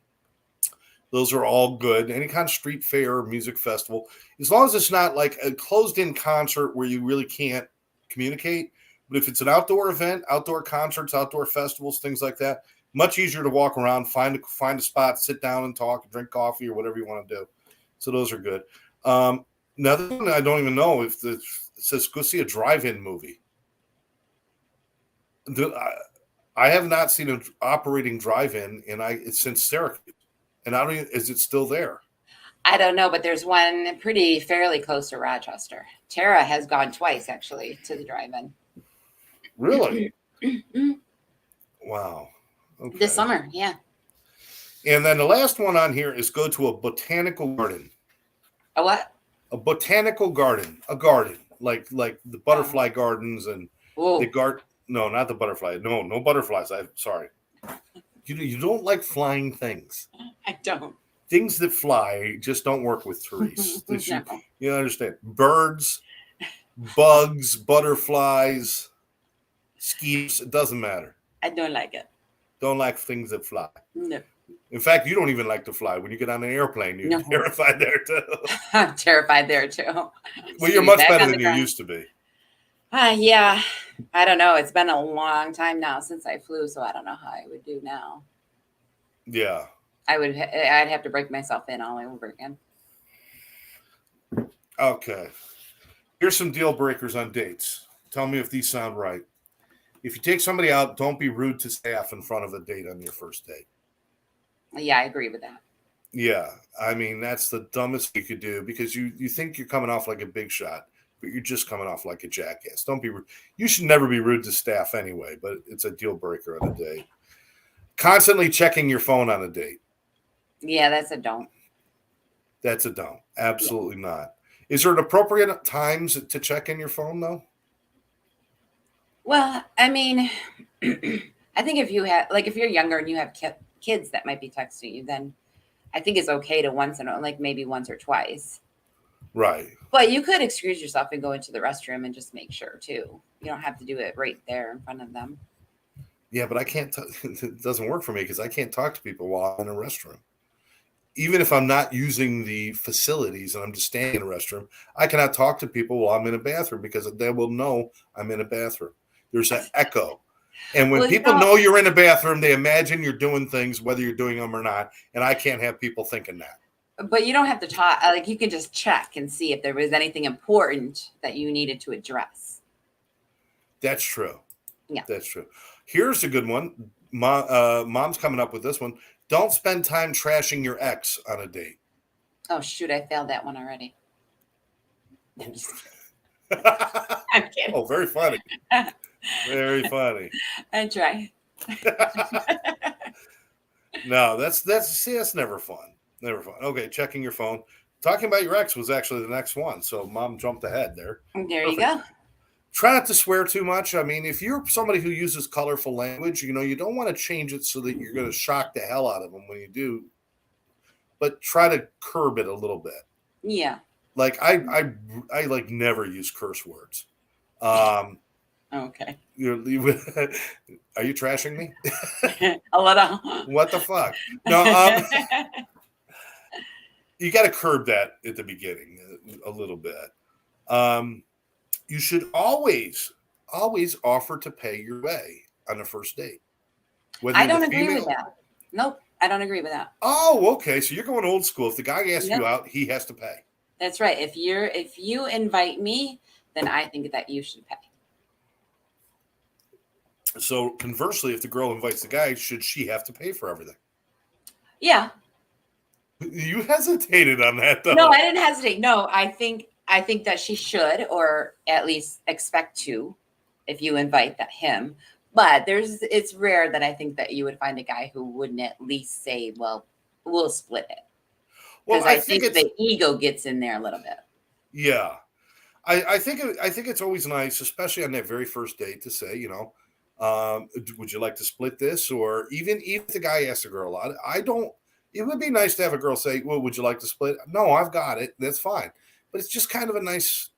Those are all good. Any kind of street fair or music festival, as long as it's not like a closed-in concert where you really can't communicate. But if it's an outdoor event, outdoor concerts, outdoor festivals, things like that, much easier to walk around, find a spot, sit down and talk, drink coffee or whatever you want to do. So those are good. Another one I don't even know if it says go see a drive-in movie. I have not seen an operating drive-in since Syracuse, and I don't even, is it still there? I don't know, but there's one fairly close to Rochester. Tara has gone twice actually to the drive-in. Really? Wow. Okay. This summer, yeah. And then the last one on here is go to a botanical garden. A what? A botanical garden. A garden like the butterfly gardens and the garden. No, not the butterfly. No butterflies. I'm sorry. You don't like flying things. I don't. Things that fly just don't work with Therese. No. You understand? Birds, bugs, butterflies, skeets. It doesn't matter. I don't like it. Don't like things that fly. No. In fact, you don't even like to fly. When you get on an airplane, you're terrified there too. I'm terrified there too. Well, you're much better than you used to be. Yeah. I don't know. It's been a long time now since I flew, so I don't know how I would do now. Yeah. I'd have to break myself in all over again. Okay. Here's some deal breakers on dates. Tell me if these sound right. If you take somebody out, don't be rude to staff in front of a date on your first date. Yeah, I agree with that. Yeah. I mean, that's the dumbest you could do because you think you're coming off like a big shot, but you're just coming off like a jackass. Don't be rude. You should never be rude to staff anyway, but it's a deal breaker on a date. Constantly checking your phone on a date. Yeah, that's a don't. That's a don't. Absolutely not. Is there an appropriate times to check in your phone, though? Well, I mean, I think if you're younger and you have kids that might be texting you, then I think it's okay to maybe once or twice. Right. But you could excuse yourself and go into the restroom and just make sure too. You don't have to do it right there in front of them. Yeah, but I can't. It doesn't work for me because I can't talk to people while I'm in a restroom. Even if I'm not using the facilities and I'm just standing in a restroom, I cannot talk to people while I'm in a bathroom because they will know I'm in a bathroom. There's an echo. And when people know you're in a bathroom, they imagine you're doing things, whether you're doing them or not. And I can't have people thinking that. But you don't have to talk. Like you can just check and see if there was anything important that you needed to address. That's true. Yeah. That's true. Here's a good one. Mom's coming up with this one. Don't spend time trashing your ex on a date. Oh, shoot. I failed that one already. I'm just kidding. I'm kidding. Oh, very funny. Very funny. I try. No, that's never fun. Never fun. Okay, checking your phone. Talking about your ex was actually the next one. So mom jumped ahead there. There you go. Try not to swear too much. I mean, if you're somebody who uses colorful language, you don't want to change it so that you're going to shock the hell out of them when you do. But try to curb it a little bit. Yeah. Like I like never use curse words. Okay. Are you trashing me? A little. What the fuck? No. You got to curb that at the beginning a little bit. You should always offer to pay your way on a first date. I don't agree with that. Nope, I don't agree with that. Oh, okay. So you're going old school. If the guy asks you out, he has to pay. That's right. If you invite me, then I think that you should pay. So conversely, if the girl invites the guy, should she have to pay for everything? Yeah. You hesitated on that though. No, I didn't hesitate. No, I think that she should, or at least expect to, if you invite him. But it's rare that I think that you would find a guy who wouldn't at least say, "Well, we'll split it," because I think the ego gets in there a little bit. Yeah, I think it's always nice, especially on that very first date, to say, would you like to split this? Or even if the guy asks the girl out, it would be nice to have a girl say, well, would you like to split? No, I've got it. That's fine. But it's just kind of a nice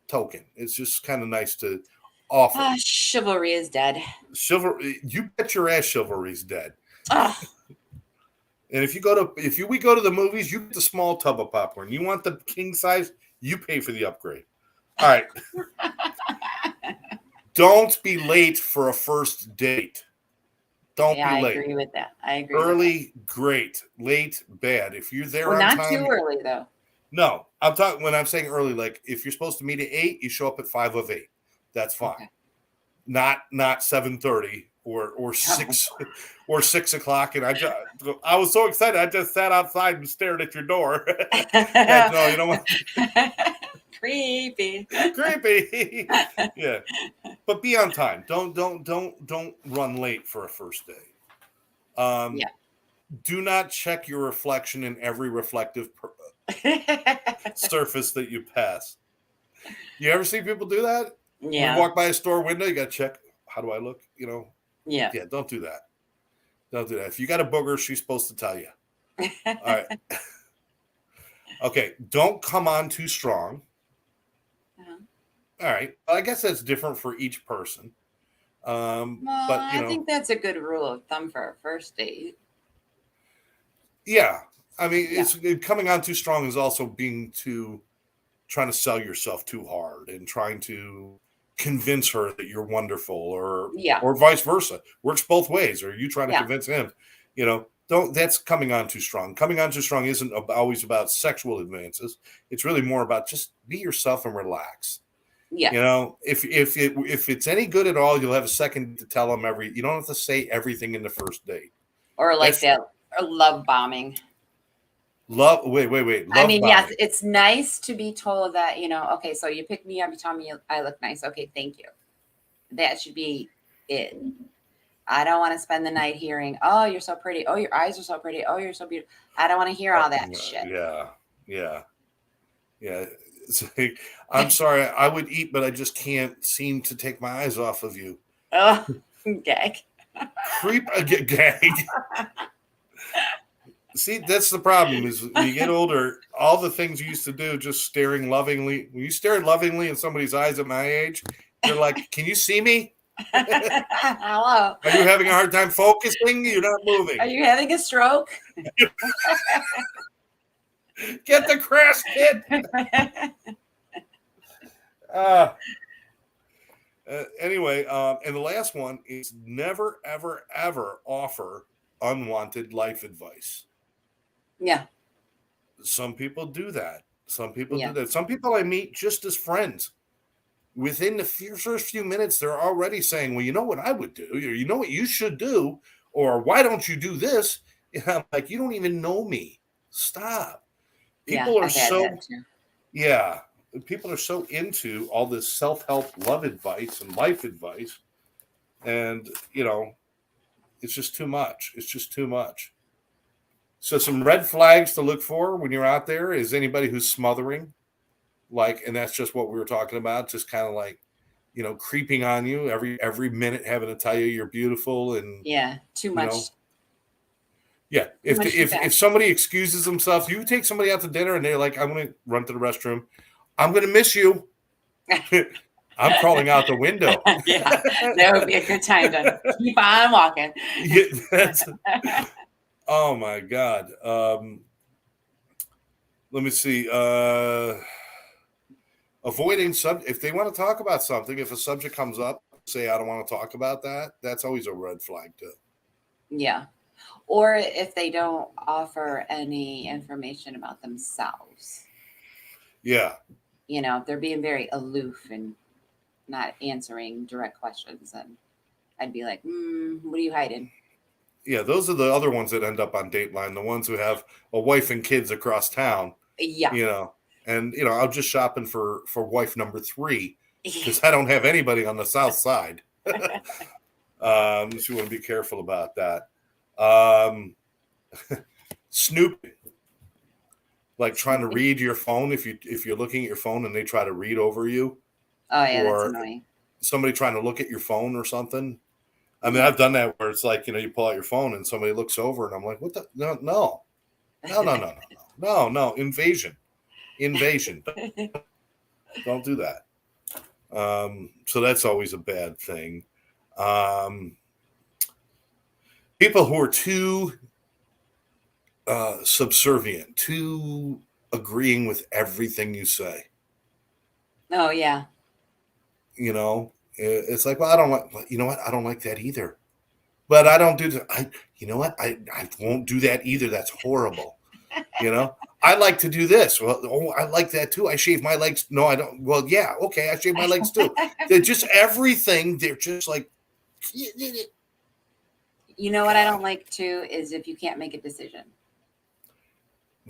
token. It's just kind of nice to offer. Chivalry is dead. You bet your ass chivalry's dead. Ugh. And if we go to the movies, you get the small tub of popcorn. You want the king size, you pay for the upgrade. All right. Don't be late for a first date. Don't be late. I agree with that. Early, great. Late, bad. If you're there on not time, too early though. No, I'm talking when I'm saying early. Like if you're supposed to meet at 8, you show up at 5 of 8. That's fine. Okay. Not 7:30 or 6 or 6 o'clock. And I was so excited. I just sat outside and stared at your door. No, you know what? Creepy. Yeah, but be on time. Don't run late for a first date. Yeah. Do not check your reflection in every reflective surface that you pass. You ever see people do that? Yeah. When you walk by a store window, you got to check. How do I look? Yeah. Yeah. Don't do that. Don't do that. If you got a booger, she's supposed to tell you. All right. Okay. Don't come on too strong. All right. I guess that's different for each person. But I think that's a good rule of thumb for a first date. Yeah. I mean, it's coming on too strong is also trying to sell yourself too hard and trying to convince her that you're wonderful or vice versa. Works both ways. Or you trying to convince him, that's coming on too strong. Coming on too strong isn't always about sexual advances. It's really more about just be yourself and relax. Yeah. If it's any good at all, you'll have a second to tell them you don't have to say everything in the first date. Or or love bombing. Wait. Love bombing. Yes, it's nice to be told that, okay, so you pick me up, you tell me I look nice. Okay, thank you. That should be it. I don't want to spend the night hearing, oh, you're so pretty. Oh, your eyes are so pretty. Oh, you're so beautiful. I don't want to hear all that shit. Yeah. It's like, I'm sorry, I would eat, but I just can't seem to take my eyes off of you. Oh, gag. Gag. See, that's the problem is when you get older, all the things you used to do, just staring lovingly. When you stare lovingly in somebody's eyes at my age, you're like, can you see me? Hello. Are you having a hard time focusing? You're not moving. Are you having a stroke? Get the crash, kid. Anyway, and the last one is never, ever, ever offer unwanted life advice. Yeah. Some people do that. Some people do that. Some people I meet just as friends. Within the first few minutes, they're already saying, well, you know what I would do? Or you know what you should do? Or why don't you do this? And I'm like, you don't even know me. Stop. People are people are so into all this self-help love advice and life advice. And, it's just too much. It's just too much. So some red flags to look for when you're out there is anybody who's smothering, and that's just what we were talking about, just kind of like, creeping on you every minute, having to tell you you're beautiful and too much. Yeah, if somebody excuses themselves, you take somebody out to dinner and they're like, I'm going to run to the restroom. I'm going to miss you. I'm crawling out the window. Yeah, that would be a good time to keep on walking. Oh my God. Let me see. Avoiding if they want to talk about something, if a subject comes up, say, I don't want to talk about that. That's always a red flag too. Yeah. Or if they don't offer any information about themselves. Yeah. If they're being very aloof and not answering direct questions, then I'd be like, what are you hiding? Yeah, those are the other ones that end up on Dateline, the ones who have a wife and kids across town, Yeah. And I'm just shopping for wife number 3 because I don't have anybody on the south side. So you want to be careful about that. Snooping, like trying to read your phone if you're looking at your phone and they try to read over you, Oh yeah, that's or annoying. somebody trying to look at your phone or something. I mean, Yeah. I've done that where it's like, you pull out your phone and somebody looks over and I'm like, what the? No. Invasion. Don't do that. So that's always a bad thing. People who are too subservient, too agreeing with everything you say. Oh yeah. It's like, well, I don't like, you know what? I don't like that either. But I don't do that. You know what? I won't do that either. That's horrible. I like to do this. Well, I like that too. I shave my legs. No, I don't. Well, yeah, okay. I shave my legs too. They're just everything. They're just like. You know what I don't like too is if you can't make a decision.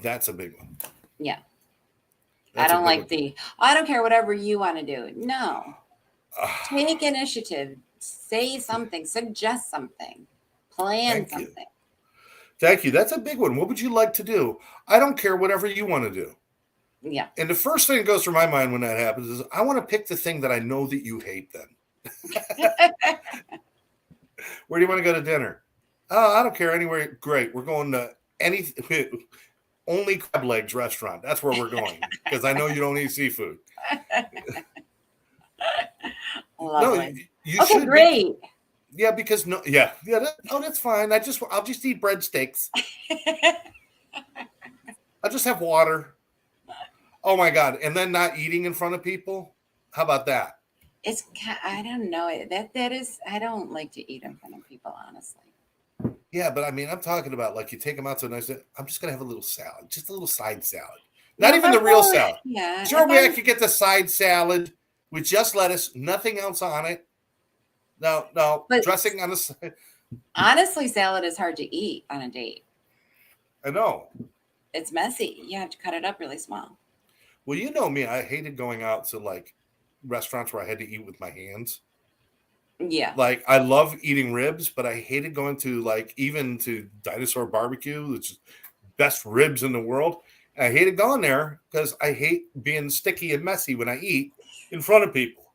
That's a big one. Yeah. I don't like I don't care whatever you want to do. No. Take initiative. Say something. Suggest something. Plan something. Thank you. That's a big one. What would you like to do? I don't care whatever you want to do. Yeah. And the first thing that goes through my mind when that happens is I want to pick the thing that I know that you hate then. Where do you want to go to dinner? Oh, I don't care. Anywhere. Great. We're going to only crab legs restaurant. That's where we're going because I know you don't eat seafood. Lovely. You okay, great. Because that's fine. I'll just eat breadsticks. I'll just have water. Oh my God! And then not eating in front of people. How about that? I don't know. That is. I don't like to eat in front of people, honestly. Yeah, but I mean, I'm talking about like you take them out to a nice. I'm just gonna have a little salad, just a little side salad. Not even the real salad. Yeah. Sure, I could get the side salad with just lettuce, nothing else on it. No, but dressing on the side. Honestly, salad is hard to eat on a date. I know. It's messy. You have to cut it up really small. Well, you know me. I hated going out to like restaurants where I had to eat with my hands. Yeah. Like I love eating ribs, but I hated going to even to Dinosaur Barbecue, which is best ribs in the world. And I hated going there because I hate being sticky and messy when I eat in front of people.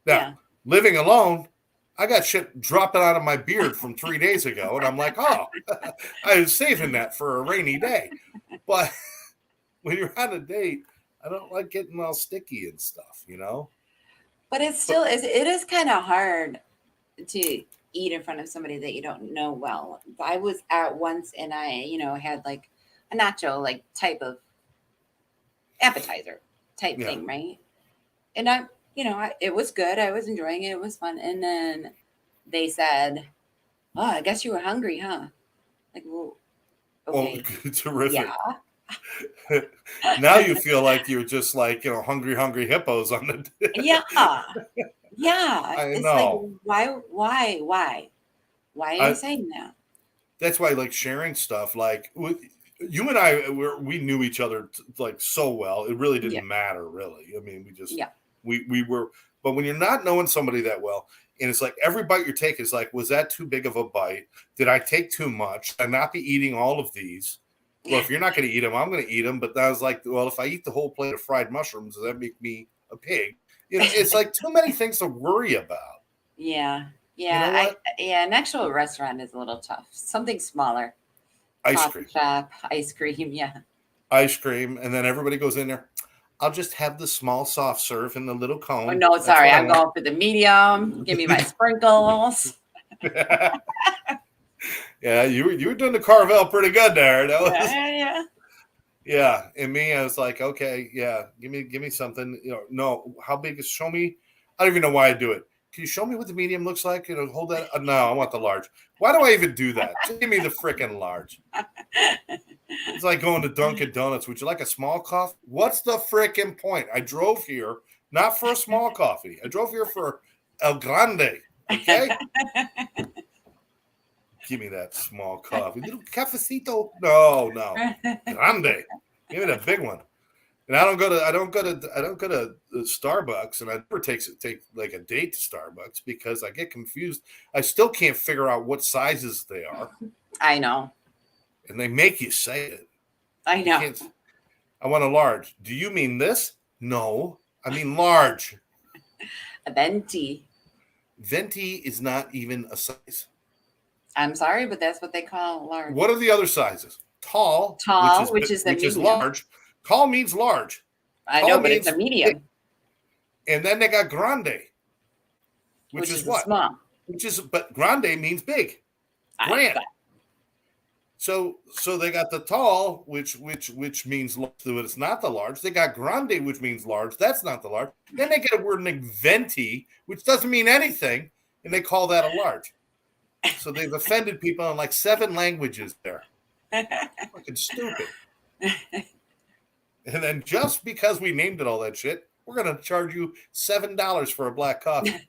Now, living alone, I got shit dropping out of my beard from 3 days ago, and I'm like, oh, I was saving that for a rainy day. But when you're on a date, I don't like getting all sticky and stuff, But it is kind of hard to eat in front of somebody that you don't know well. I was out once and I, had like a nacho type of appetizer type thing, right? And it was good. I was enjoying it. It was fun. And then they said, "Oh, I guess you were hungry, huh?" Like, well, okay. Oh, terrific. Yeah. Now you feel like you're just like, hungry hippos on the. Yeah. I know. Like, why are you saying that? That's why, like, sharing stuff, like you and I, we knew each other like so well. It really didn't matter, really. I mean, we just we were. But when you're not knowing somebody that well, and it's like every bite you're taking is like, was that too big of a bite? Did I take too much? I'd not be eating all of these. Well, if you're not going to eat them, I'm going to eat them. But I was like, well, if I eat the whole plate of fried mushrooms, does that make me a pig? It's like too many things to worry about. Yeah. An actual restaurant is a little tough. Something smaller. Ice cream. Shop, ice cream, yeah. Ice cream, and then everybody goes in there. I'll just have the small soft serve in the little cone. Oh, no, sorry. I'm going for the medium. Give me my sprinkles. Yeah, you were doing the Carvel pretty good there. Yeah. Yeah, and me, I was like, okay, yeah, give me something. No, how big is? Show me. I don't even know why I do it. Can you show me what the medium looks like? Hold that. No, I want the large. Why do I even do that? Just give me the frickin' large. It's like going to Dunkin' Donuts. Would you like a small coffee? What's the frickin' point? I drove here not for a small coffee. I drove here for El Grande. Okay? Give me that small coffee. Little cafecito. No. Grande. Give me the big one. And I don't go to Starbucks, and I never take like a date to Starbucks because I get confused. I still can't figure out what sizes they are. I know. And they make you say it. I know. I want a large. Do you mean this? No, I mean large. A venti. Venti is not even a size. I'm sorry, but that's what they call large. What are the other sizes? Tall, which is large. Tall means large. I know, but it's a medium. Big. And then they got grande, which is what? Small. But grande means big. Grand. So they got the tall, which means large, but it's not the large. They got grande, which means large. That's not the large. Then they get a word like venti, which doesn't mean anything, and they call that a large. So they've offended people in like 7 languages there. Fucking stupid. And then just because we named it all that shit, we're going to charge you $7 for a black coffee.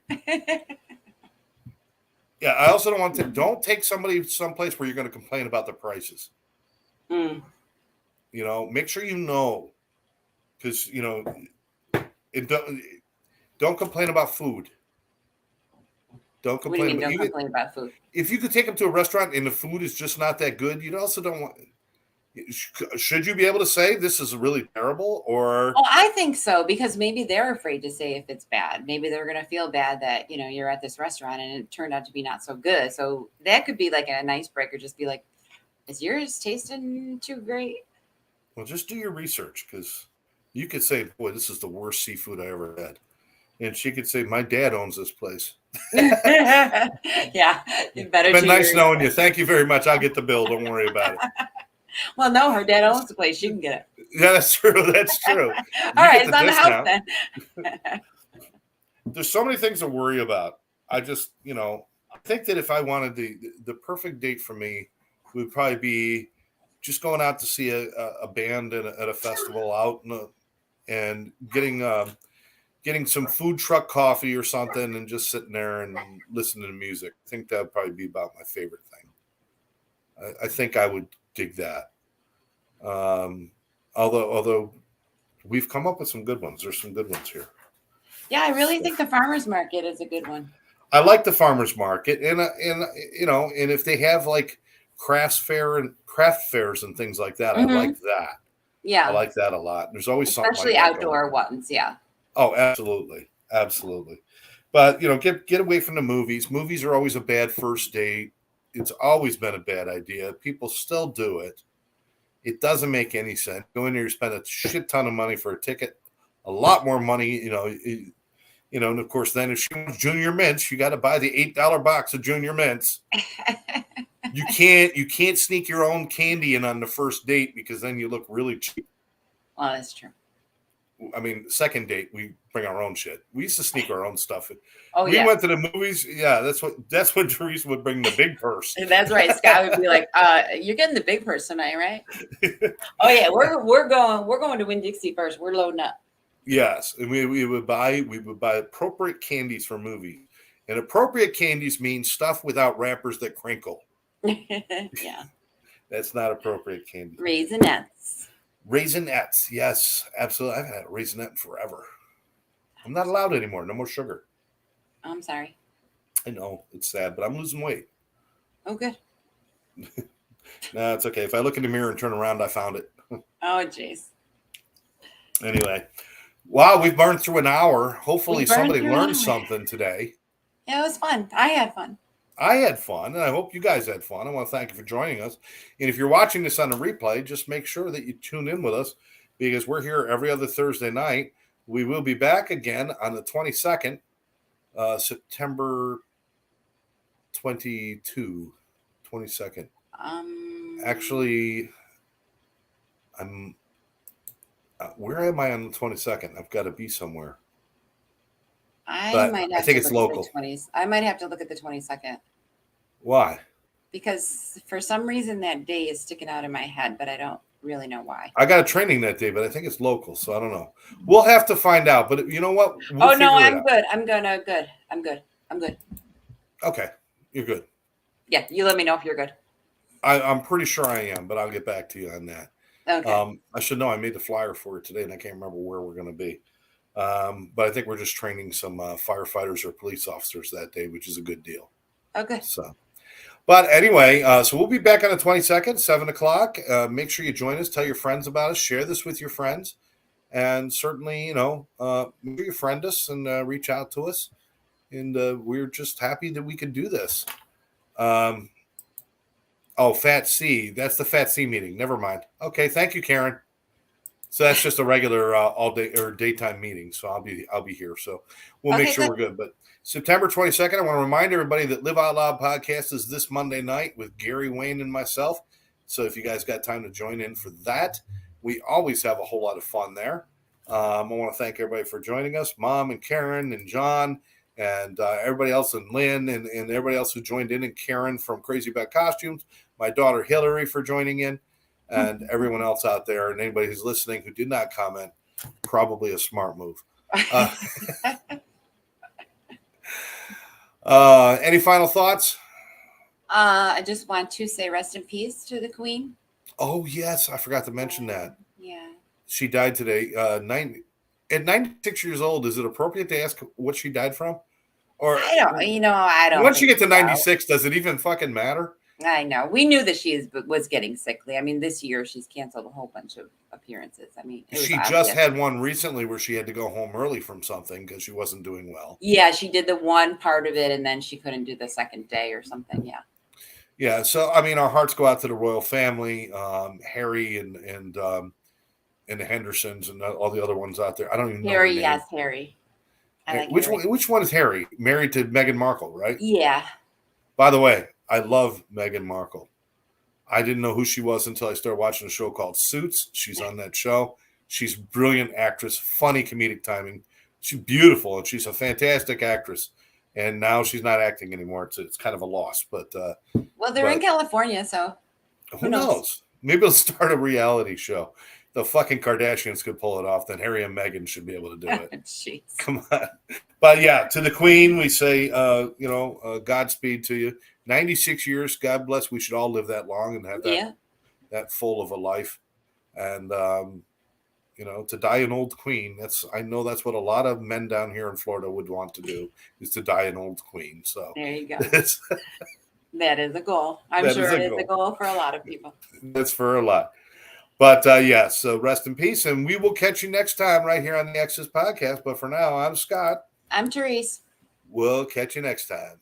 Yeah, I also don't take somebody someplace where you're going to complain about the prices. Mm. You know, make sure you know, because don't complain about food. Don't complain. What do you mean, don't complain about food? If you could take them to a restaurant and the food is just not that good, you also don't want. Should you be able to say this is really terrible? Or I think so, because maybe they're afraid to say if it's bad. Maybe they're going to feel bad that you're at this restaurant and it turned out to be not so good. So that could be like an icebreaker. Just be like, is yours tasting too great? Well, just do your research, because you could say, boy, this is the worst seafood I ever had. And she could say, my dad owns this place. Yeah, you better. Been nice knowing you. Thank you very much. I'll get the bill. Don't worry about it. Well, no, her dad owns the place. She can get it. Yeah, that's true. That's true. All right, it's on the house then. There's so many things to worry about. I just, I think that if I wanted the perfect date for me would probably be just going out to see a band at a festival out and getting some food truck coffee or something and just sitting there and listening to music. I think that would probably be about my favorite thing. I think I would dig that. Although we've come up with some good ones. There's some good ones here. Yeah, I really think the farmers market is a good one. I like the farmers market, and if they have like craft fairs and things like that, Mm-hmm. I like that. Yeah, I like that a lot. There's always especially something like outdoor ones. Yeah. Oh, absolutely. But get away from the movies. Movies are always a bad first date. It's always been a bad idea. People still do it. It doesn't make any sense. Go in there, you spend a shit ton of money for a ticket, a lot more money, and of course, then if she wants Junior Mints, you got to buy the $8 box of Junior Mints. You can't sneak your own candy in on the first date, because then you look really cheap. Well, that's true. I mean, second date, we bring our own shit. We used to sneak our own stuff in. We went to the movies. Yeah, that's when Therese would bring the big purse. That's right. Scott would be like, "You're getting the big purse tonight, right?" Oh yeah, we're going to Winn-Dixie first. We're loading up. Yes, and we would buy appropriate candies for movies, and appropriate candies means stuff without wrappers that crinkle. Yeah, that's not appropriate candy. Raisinets, yes, absolutely. I haven't had a raisinette in forever. I'm not allowed anymore. No more sugar. I'm sorry. I know, it's sad, but I'm losing weight. Oh, good. No, it's okay. If I look in the mirror and turn around, I found it. Oh, jeez. Anyway, wow, we've burned through an hour. Hopefully somebody learned something today. Yeah, it was fun. I had fun. I had fun, and I hope you guys had fun. I want to thank you for joining us. And if you're watching this on a replay, just make sure that you tune in with us, because we're here every other Thursday night. We will be back again on the 22nd, September 22nd. Actually, I'm. Where am I on the 22nd? I've got to be somewhere. I think it's local. I might have to look at the 22nd. Why? because for some reason that day is sticking out in my head, but I don't really know why. I got a training that day, but I think it's local, so I don't know. We'll have to find out. But you know what? We'll Oh no, figure it I'm out. good. I'm gonna good. I'm good. I'm good. Okay, you're good. Yeah, you let me know if you're good. I'm pretty sure I am, but I'll get back to you on that. Okay. I should know I made the flyer for it today, and I can't remember where we're going to be. But I think we're just training some firefighters or police officers that day, which is a good deal. Okay. So, but anyway, so we'll be back on the 22nd, 7 o'clock. Make sure you join us. Tell your friends about us. Share this with your friends. And certainly, make sure you friend us and reach out to us. And we're just happy that we can do this. Fat C. That's the Fat C meeting. Never mind. Okay, thank you, Karen. So that's just a regular all day or daytime meeting. So I'll be here. So we'll make sure we're good. But September 22nd, I want to remind everybody that Live Out Loud podcast is this Monday night with Gary, Wayne, and myself. So if you guys got time to join in for that, we always have a whole lot of fun there. I want to thank everybody for joining us, Mom and Karen and John and everybody else, and Lynn and everybody else who joined in, and Karen from Crazy About Costumes, my daughter Hillary for joining in, and everyone else out there, and anybody who's listening who did not comment, probably a smart move. Any final thoughts? I just want to say rest in peace to the Queen. Oh, yes. I forgot to mention that. Yeah. She died today. At 96 years old, is it appropriate to ask what she died from? Or I don't. Once you get to 96, does it even fucking matter? I know. We knew that she was getting sickly. I mean, this year she's canceled a whole bunch of appearances. I mean, she just had one recently where she had to go home early from something because she wasn't doing well. Yeah, she did the one part of it, and then she couldn't do the second day or something. Yeah. Yeah. So I mean, our hearts go out to the royal family, Harry and the Hendersons and all the other ones out there. I don't even know. Harry, yes, Harry. Which one is Harry? Married to Meghan Markle, right? Yeah. By the way, I love Meghan Markle. I didn't know who she was until I started watching a show called Suits. She's on that show. She's a brilliant actress, funny comedic timing. She's beautiful, and she's a fantastic actress. And now she's not acting anymore. It's kind of a loss. But they're in California, so who knows? Maybe they'll start a reality show. The fucking Kardashians could pull it off. Then Harry and Meghan should be able to do it. Jeez. Come on. But yeah, to the Queen, we say, Godspeed to you. 96 years, God bless. We should all live that long and have that full of a life. And, to die an old queen, I know that's what a lot of men down here in Florida would want to do, is to die an old queen. So there you go. That is a goal. I'm sure it is a goal for a lot of people. That's for a lot. But so rest in peace, and we will catch you next time right here on the Exes Podcast. But for now, I'm Scott. I'm Therese. We'll catch you next time.